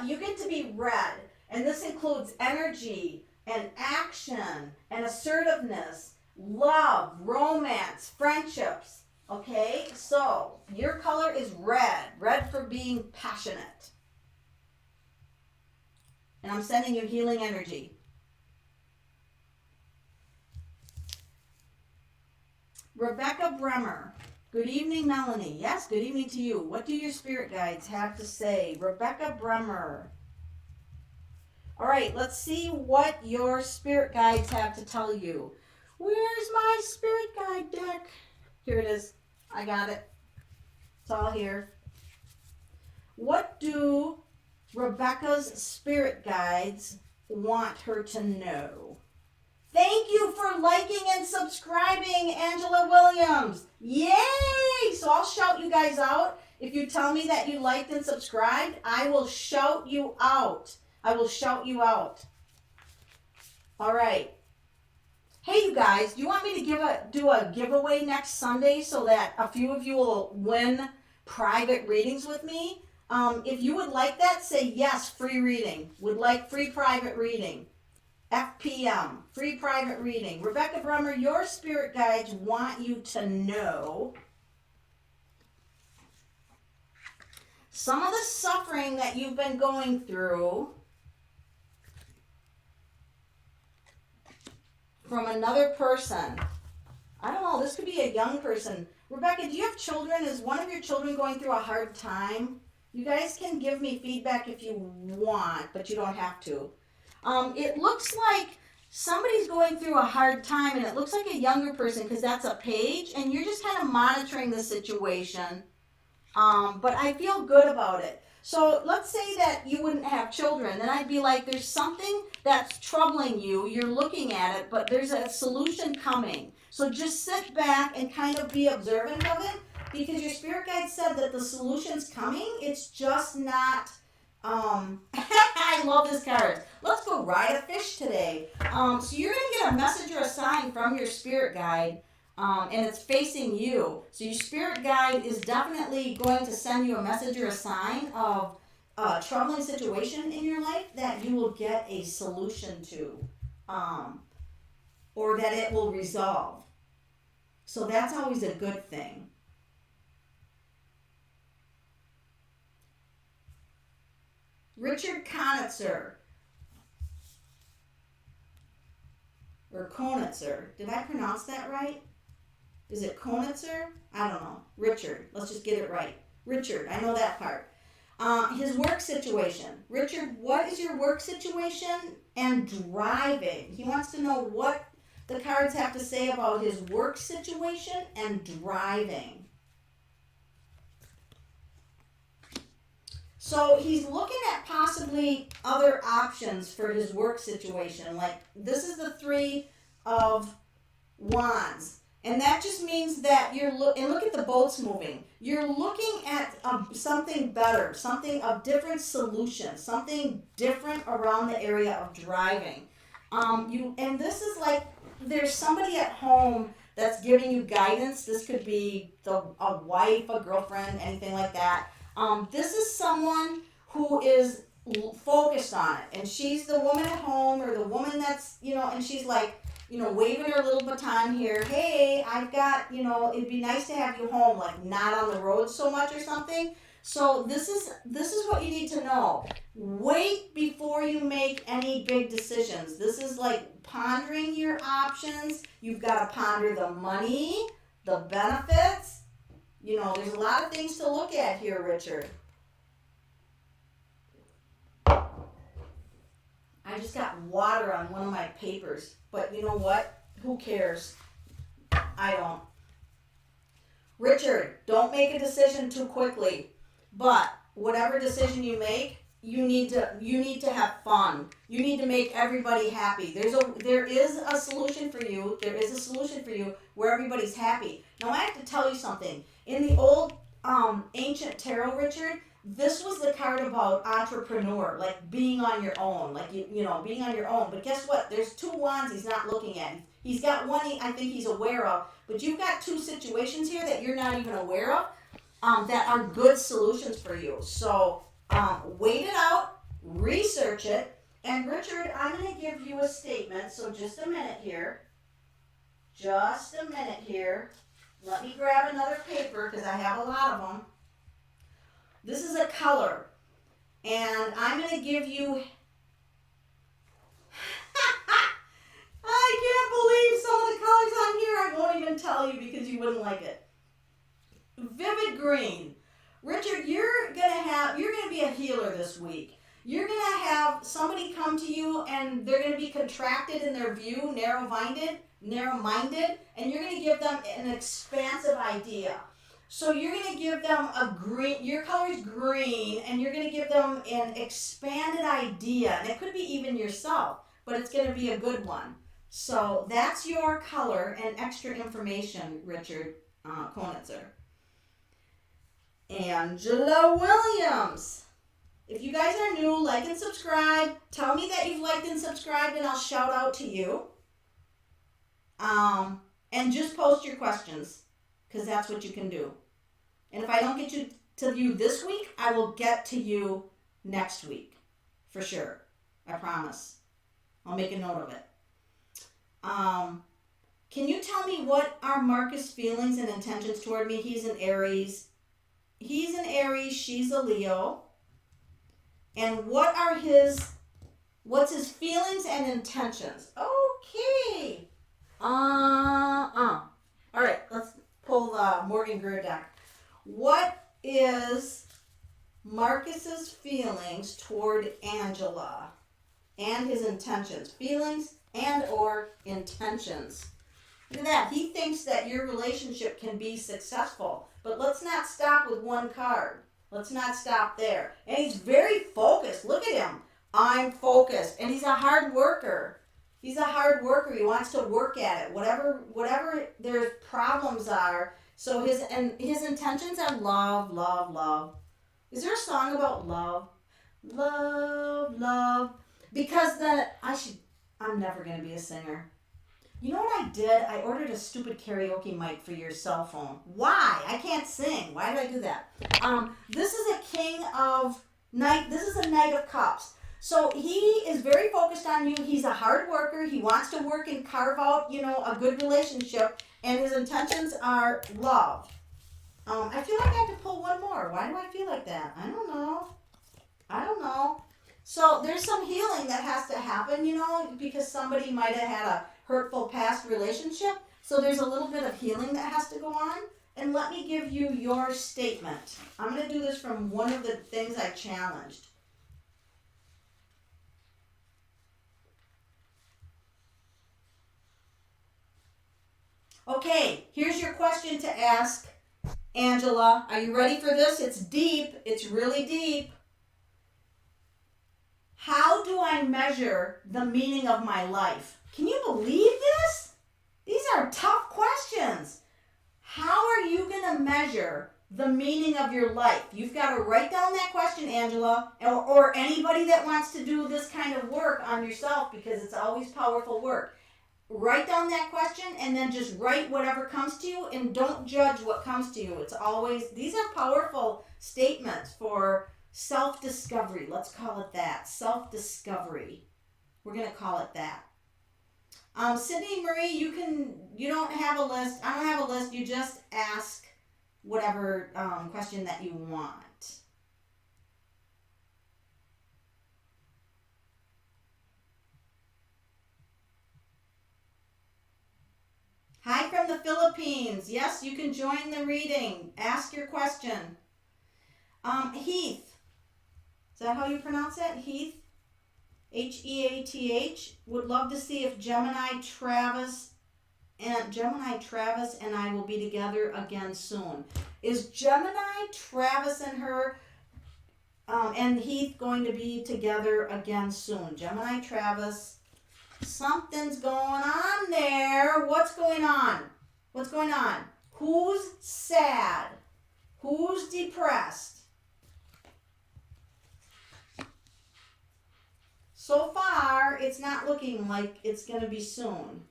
[SPEAKER 1] You get to be red, and this includes energy, and action, and assertiveness, love, romance, friendships, okay? So, your color is red for being passionate. And I'm sending you healing energy. Rebecca Bremer. Good evening, Melanie. Yes, good evening to you. What do your spirit guides have to say? Rebecca Bremer. All right, let's see what your spirit guides have to tell you. Where's my spirit guide deck? Here it is. I got it. It's all here. What do Rebecca's spirit guides want her to know? Thank you for liking and subscribing, Angela Williams. Yay! So I'll shout you guys out. If you tell me that you liked and subscribed, I will shout you out. I will shout you out. All right. Hey, you guys, do you want me to do a giveaway next Sunday so that a few of you will win private readings with me? If you would like that, say yes, free reading. Would like free private reading. FPM, free private reading. Rebecca Brummer, your spirit guides want you to know some of the suffering that you've been going through from another person. I don't know, this could be a young person. Rebecca, do you have children? Is one of your children going through a hard time? You guys can give me feedback if you want, but you don't have to. It looks like somebody's going through a hard time, and it looks like a younger person because that's a page, and you're just kind of monitoring the situation. But I feel good about it. So let's say that you wouldn't have children, then I'd be like, there's something that's troubling you, you're looking at it, but there's a solution coming. So just sit back and kind of be observant of it, because your spirit guide said that the solution's coming, it's just not, I love this card. Let's go ride a fish today. So you're going to get a message or a sign from your spirit guide, and it's facing you. So your spirit guide is definitely going to send you a message or a sign of a troubling situation in your life that you will get a solution to, or that it will resolve. So that's always a good thing. Richard Konitzer, or Konitzer. Did I pronounce that right? Is it Konitzer? I don't know. Richard. Let's just get it right. Richard. I know that part. His work situation. Richard, what is your work situation and driving? He wants to know what the cards have to say about his work situation and driving. So he's looking at possibly other options for his work situation. Like, this is the Three of Wands. And that just means that and look at the boats moving. You're looking at something better, something of different solution, something different around the area of driving. And this is like, there's somebody at home that's giving you guidance. This could be a wife, a girlfriend, anything like that. This is someone who is focused on it, and she's the woman at home, or the woman that's, and she's like, waving her little baton here. Hey, I've got, it'd be nice to have you home, like not on the road so much or something. So this is what you need to know. Wait before you make any big decisions. This is like pondering your options. You've got to ponder the money, the benefits. There's a lot of things to look at here, Richard. I just got water on one of my papers, but you know what? Who cares? I don't. Richard, don't make a decision too quickly, but whatever decision you make, you need to have fun. You need to make everybody happy. There is a solution for you. There is a solution for you where everybody's happy. Now I have to tell you something. In the old ancient tarot, Richard, this was the card about entrepreneur, like being on your own, like being on your own. But guess what? There's two wands he's not looking at. He's got one I think he's aware of, but you've got two situations here that you're not even aware of that are good solutions for you. So wait it out, research it, and Richard, I'm going to give you a statement. So just a minute here. Let me grab another paper because I have a lot of them. This is a color, and I'm going to give you, I can't believe some of the colors on here. I won't even tell you because you wouldn't like it. Vivid green. Richard, you're going to be a healer this week. You're going to have somebody come to you, and they're going to be contracted in their view, narrow-minded, and you're going to give them an expansive idea. So you're going to give them a green, your color is green, and you're going to give them an expanded idea. And it could be even yourself, but it's going to be a good one. So that's your color and extra information, Richard Konitzer. Angela Williams. If you guys are new, like and subscribe. Tell me that you've liked and subscribed, and I'll shout out to you. And just post your questions, because that's what you can do. And if I don't get to you this week, I will get to you next week. For sure. I promise. I'll make a note of it. Can you tell me what are Marcus' feelings and intentions toward me? He's an Aries. He's an Aries. She's a Leo. And what's his feelings and intentions? Okay. All right, let's pull the Morgan Greer deck. What is Marcus's feelings toward Angela and his intentions? Feelings and or intentions. Look at that. He thinks that your relationship can be successful. But let's not stop with one card. Let's not stop there. And he's very focused. Look at him. I'm focused. And he's a hard worker. He's a hard worker. He wants to work at it. Whatever their problems are. So his intentions are love, love, love. Is there a song about love? Love, love. Because I'm never going to be a singer. You know what I did? I ordered a stupid karaoke mic for your cell phone. Why? I can't sing. Why did I do that? This is a This is a Knight of Cups. So he is very focused on you. He's a hard worker. He wants to work and carve out, a good relationship. And his intentions are love. I feel like I have to pull one more. Why do I feel like that? I don't know. So there's some healing that has to happen, because somebody might have had a hurtful past relationship. So there's a little bit of healing that has to go on. And let me give you your statement. I'm going to do this from one of the things I challenged. Okay, here's your question to ask, Angela. Are you ready for this? It's deep. It's really deep. How do I measure the meaning of my life? Can you believe this? These are tough questions. How are you going to measure the meaning of your life? You've got to write down that question, Angela, or anybody that wants to do this kind of work on yourself, because it's always powerful work. Write down that question and then just write whatever comes to you, and don't judge what comes to you. These are powerful statements for self-discovery. Let's call it that. Self-discovery. We're going to call it that. Sydney Marie, you don't have a list. I don't have a list. You just ask whatever question that you want. Hi from the Philippines. Yes, you can join the reading. Ask your question. Heath. Is that how you pronounce it? Heath? Heath. Would love to see if Gemini Travis and I will be together again soon. Is Gemini Travis and her and Heath going to be together again soon? Gemini Travis. Something's going on there. What's going on? Who's sad? Who's depressed? So far, it's not looking like it's going to be soon.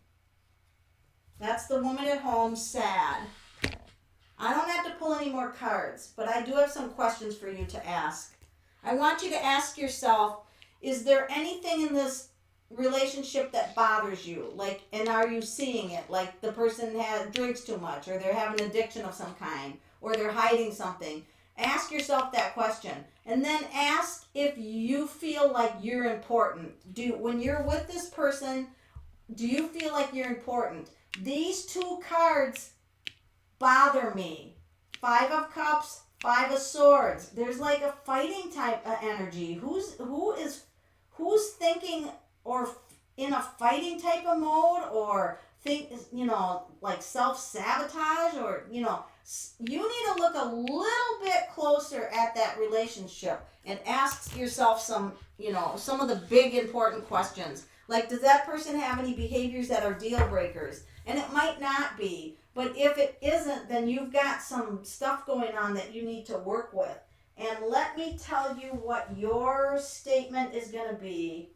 [SPEAKER 1] That's the woman at home, sad. I don't have to pull any more cards, but I do have some questions for you to ask. I want you to ask yourself, is there anything in this relationship that bothers you? And are you seeing it? Like the person drinks too much, or they're having an addiction of some kind, or they're hiding something. Ask yourself that question. And then ask if you feel like you're important. When you're with this person, do you feel like you're important? These two cards bother me. 5 of Cups, 5 of Swords. There's like a fighting type of energy. Who's thinking or in a fighting type of mode, or like self-sabotage, or You need to look a little bit closer at that relationship and ask yourself some, some of the big important questions. Like, does that person have any behaviors that are deal breakers? And it might not be, but if it isn't, then you've got some stuff going on that you need to work with. And let me tell you what your statement is going to be.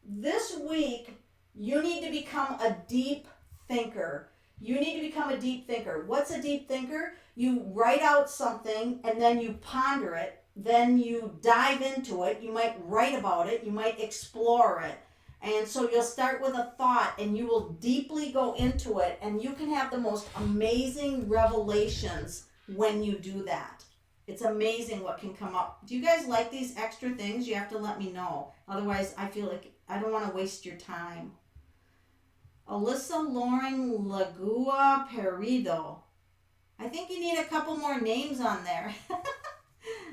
[SPEAKER 1] This week, you need to become a deep thinker. You need to become a deep thinker. What's a deep thinker? You write out something and then you ponder it. Then you dive into it. You might write about it. You might explore it. And so you'll start with a thought and you will deeply go into it. And you can have the most amazing revelations when you do that. It's amazing what can come up. Do you guys like these extra things? You have to let me know. Otherwise, I feel like I don't want to waste your time. Alyssa Lauren Lagua Perido. I think you need a couple more names on there.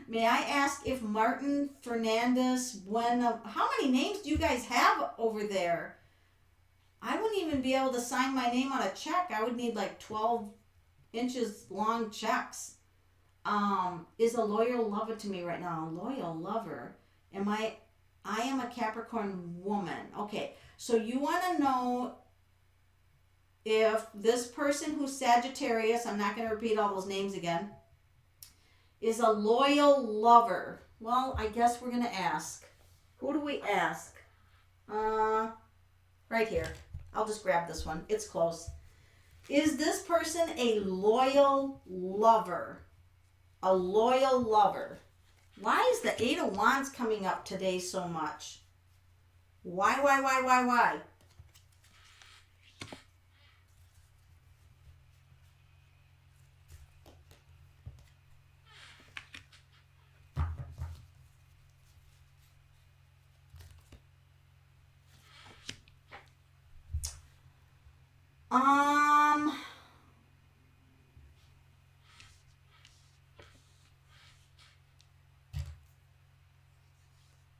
[SPEAKER 1] May I ask if Martin Fernandez Bueno... How many names do you guys have over there? I wouldn't even be able to sign my name on a check. I would need like 12 inches long checks. Is a loyal lover to me right now. A loyal lover. I am a Capricorn woman. Okay, so you want to know if this person who's Sagittarius, I'm not going to repeat all those names again, is a loyal lover. Well, I guess we're going to ask. Who do we ask? Right here. I'll just grab this one. It's close. Is this person a loyal lover? A loyal lover. Why is the Eight of Wands coming up today so much? Why?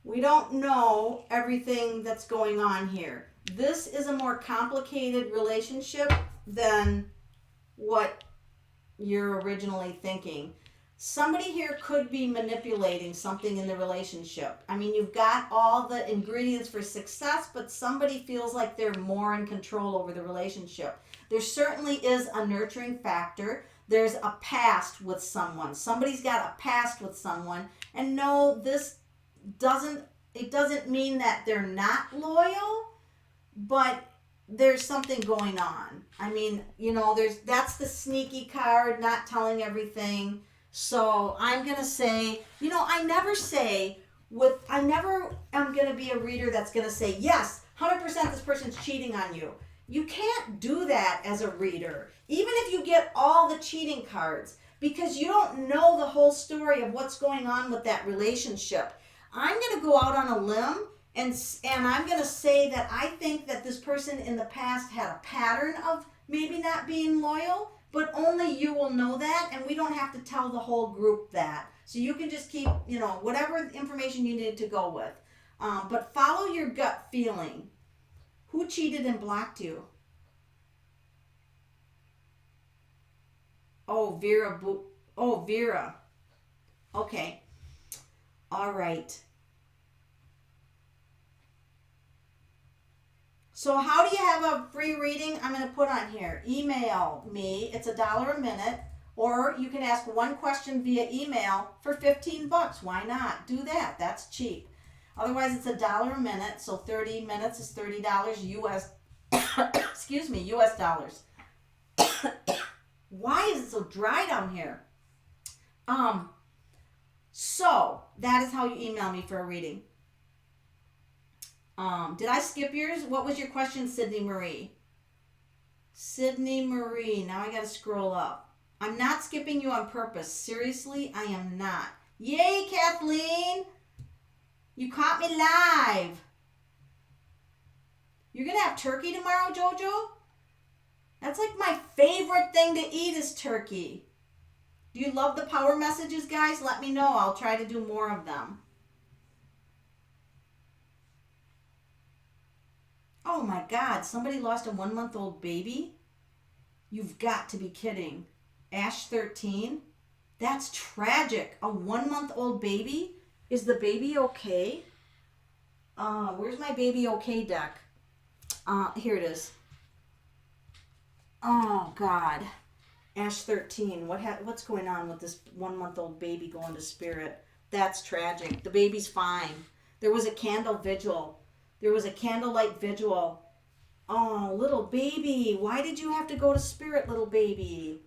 [SPEAKER 1] We don't know everything that's going on here. This is a more complicated relationship than what you're originally thinking. Somebody here could be manipulating something in the relationship. I mean, you've got all the ingredients for success, but somebody feels like they're more in control over the relationship. There certainly is a nurturing factor. There's a past with someone. Somebody's got a past with someone. And no, this doesn't mean that they're not loyal, but there's something going on. I mean, that's the sneaky card, not telling everything. So I'm going to say, I never am going to be a reader that's going to say, yes, 100% this person's cheating on you. You can't do that as a reader, even if you get all the cheating cards, because you don't know the whole story of what's going on with that relationship. I'm going to go out on a limb and I'm going to say that I think that this person in the past had a pattern of maybe not being loyal, but only you will know that, and we don't have to tell the whole group that. So you can just keep, whatever information you need to go with. But follow your gut feeling. Who cheated and blocked you? Oh, Vera. Vera. Okay. All right. So how do you have a free reading? I'm going to put on here. Email me. It's $1 a minute. Or you can ask one question via email for $15. Why not? Do that. That's cheap. Otherwise, it's $1 a minute. So 30 minutes is $30 US. Excuse me, US dollars. Why is it so dry down here? So that is how you email me for a reading. Did I skip yours? What was your question, Sydney Marie? Sydney Marie. Now I got to scroll up. I'm not skipping you on purpose. Seriously, I am not. Yay, Kathleen! You caught me live. You're going to have turkey tomorrow, Jojo? That's like my favorite thing to eat is turkey. Do you love the power messages, guys? Let me know. I'll try to do more of them. Oh my God, somebody lost a 1-month-old baby? You've got to be kidding. Ash 13? That's tragic. A 1-month-old baby? Is the baby okay? Where's my baby okay deck? Here it is. Oh, God. Ash 13. What's going on with this 1-month-old baby going to spirit? That's tragic. The baby's fine. There was a candle vigil. There was a candlelight vigil. Oh, little baby. Why did you have to go to spirit, little baby?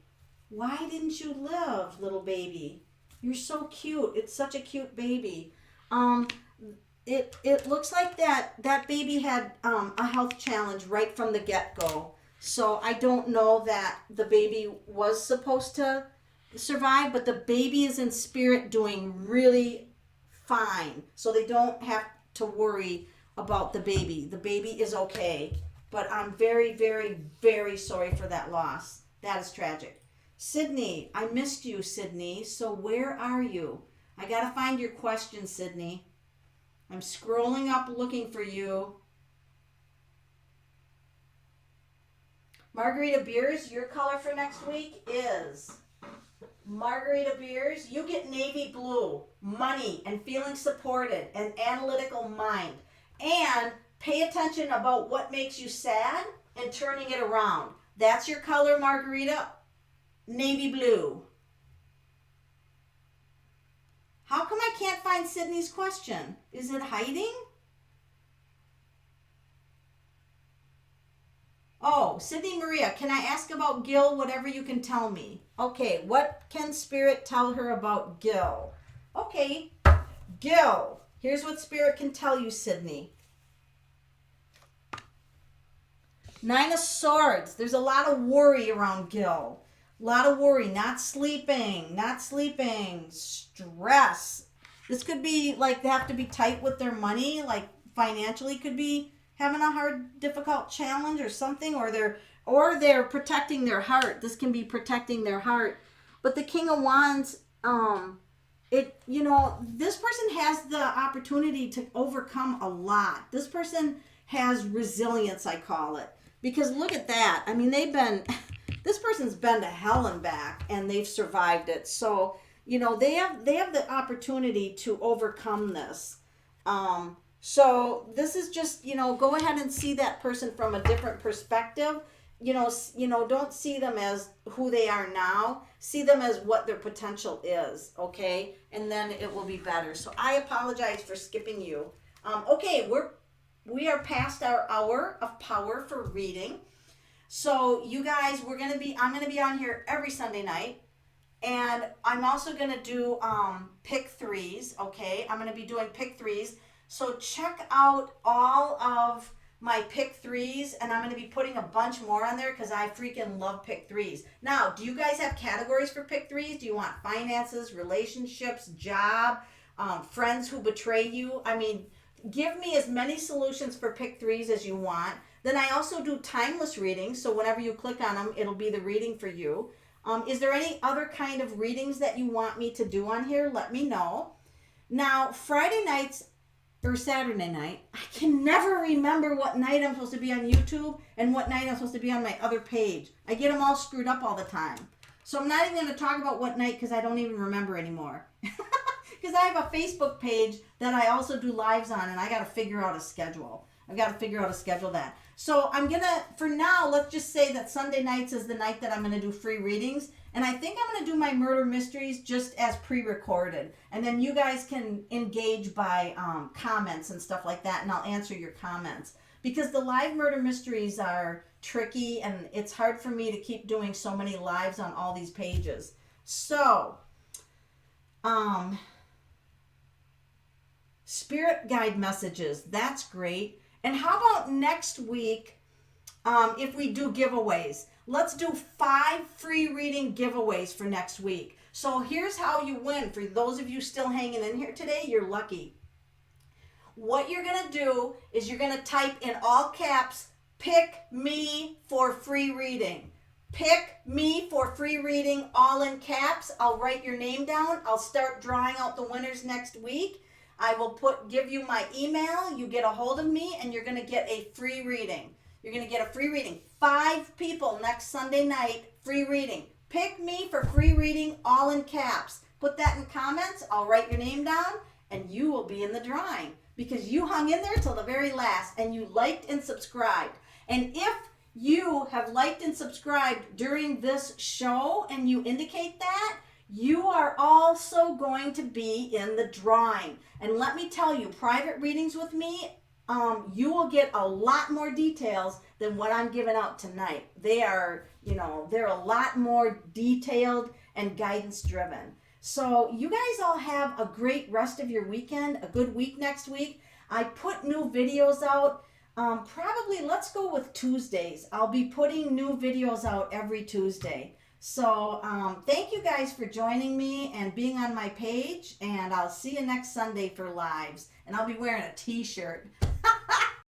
[SPEAKER 1] Why didn't you live, little baby? You're so cute. It's such a cute baby. It looks like that baby had a health challenge right from the get-go. So I don't know that the baby was supposed to survive, but the baby is in spirit doing really fine. So they don't have to worry about the baby. The baby is okay. But I'm very, very, very sorry for that loss. That is tragic. Sydney, I missed you, Sydney. So where are you? I got to find your question, Sydney. I'm scrolling up looking for you. Margarita Beers, your color for next week is Margarita Beers. You get navy blue, money, and feeling supported, and analytical mind. And pay attention about what makes you sad and turning it around. That's your color, Margarita. Navy blue. How come I can't find Sydney's question? Is it hiding? Oh, Sydney Maria, can I ask about Gil? Whatever you can tell me. Okay, what can Spirit tell her about Gil? Okay, Gil. Here's what Spirit can tell you, Sydney. 9 of Swords. There's a lot of worry around Gil. A lot of worry. Not sleeping. Stress. This could be like they have to be tight with their money. Like financially could be having a hard, difficult challenge or something. Or they're protecting their heart. This can be protecting their heart. But the King of Wands, this person has the opportunity to overcome a lot. This person has resilience, I call it. Because look at that. I mean, this person's been to hell and back, and they've survived it. So, they have the opportunity to overcome this. So this is just, go ahead and see that person from a different perspective. Don't see them as who they are now. See them as what their potential is, okay? And then it will be better. So I apologize for skipping you. Okay, we are past our hour of power for reading. So you guys, I'm going to be on here every Sunday night. And I'm also going to do pick threes, okay? I'm going to be doing pick threes. So check out all of my pick threes, and I'm going to be putting a bunch more on there because I freaking love pick threes. Now, do you guys have categories for pick threes? Do you want finances, relationships, job, friends who betray you? I mean, give me as many solutions for pick threes as you want. Then I also do timeless readings, so whenever you click on them, it'll be the reading for you. Is there any other kind of readings that you want me to do on here? Let me know. Now, Friday nights or Saturday night, I can never remember what night I'm supposed to be on YouTube and what night I'm supposed to be on my other page. I get them all screwed up all the time. So I'm not even going to talk about what night because I don't even remember anymore. Because I have a Facebook page that I also do lives on, and I got to figure out a schedule. I've got to figure out how to schedule that. So I'm going to, for now, let's just say that Sunday nights is the night that I'm going to do free readings. And I think I'm going to do my murder mysteries just as pre-recorded. And then you guys can engage by comments and stuff like that, and I'll answer your comments. Because the live murder mysteries are tricky, and it's hard for me to keep doing so many lives on all these pages. So, spirit guide messages, that's great. And how about next week if we do giveaways? Let's do 5 free reading giveaways for next week. So here's how you win. For those of you still hanging in here today, you're lucky. What you're going to do is you're going to type in all caps, pick me for free reading. Pick me for free reading, all in caps. I'll write your name down. I'll start drawing out the winners next week. I will give you my email. You get a hold of me, and you're going to get a free reading. you're going to get a free reading. 5 people next Sunday night, free reading. Pick me for free reading, all in caps. Put that in comments. I'll write your name down, and you will be in the drawing because you hung in there till the very last, and you liked and subscribed. And if you have liked and subscribed during this show and you indicate that, you are also going to be in the drawing. And let me tell you, private readings with me, you will get a lot more details than what I'm giving out tonight. They are, they're a lot more detailed and guidance driven. So you guys all have a great rest of your weekend, a good week next week. I put new videos out. Probably let's go with Tuesdays. I'll be putting new videos out every Tuesday. So thank you guys for joining me and being on my page, and I'll see you next Sunday for lives. And I'll be wearing a t-shirt.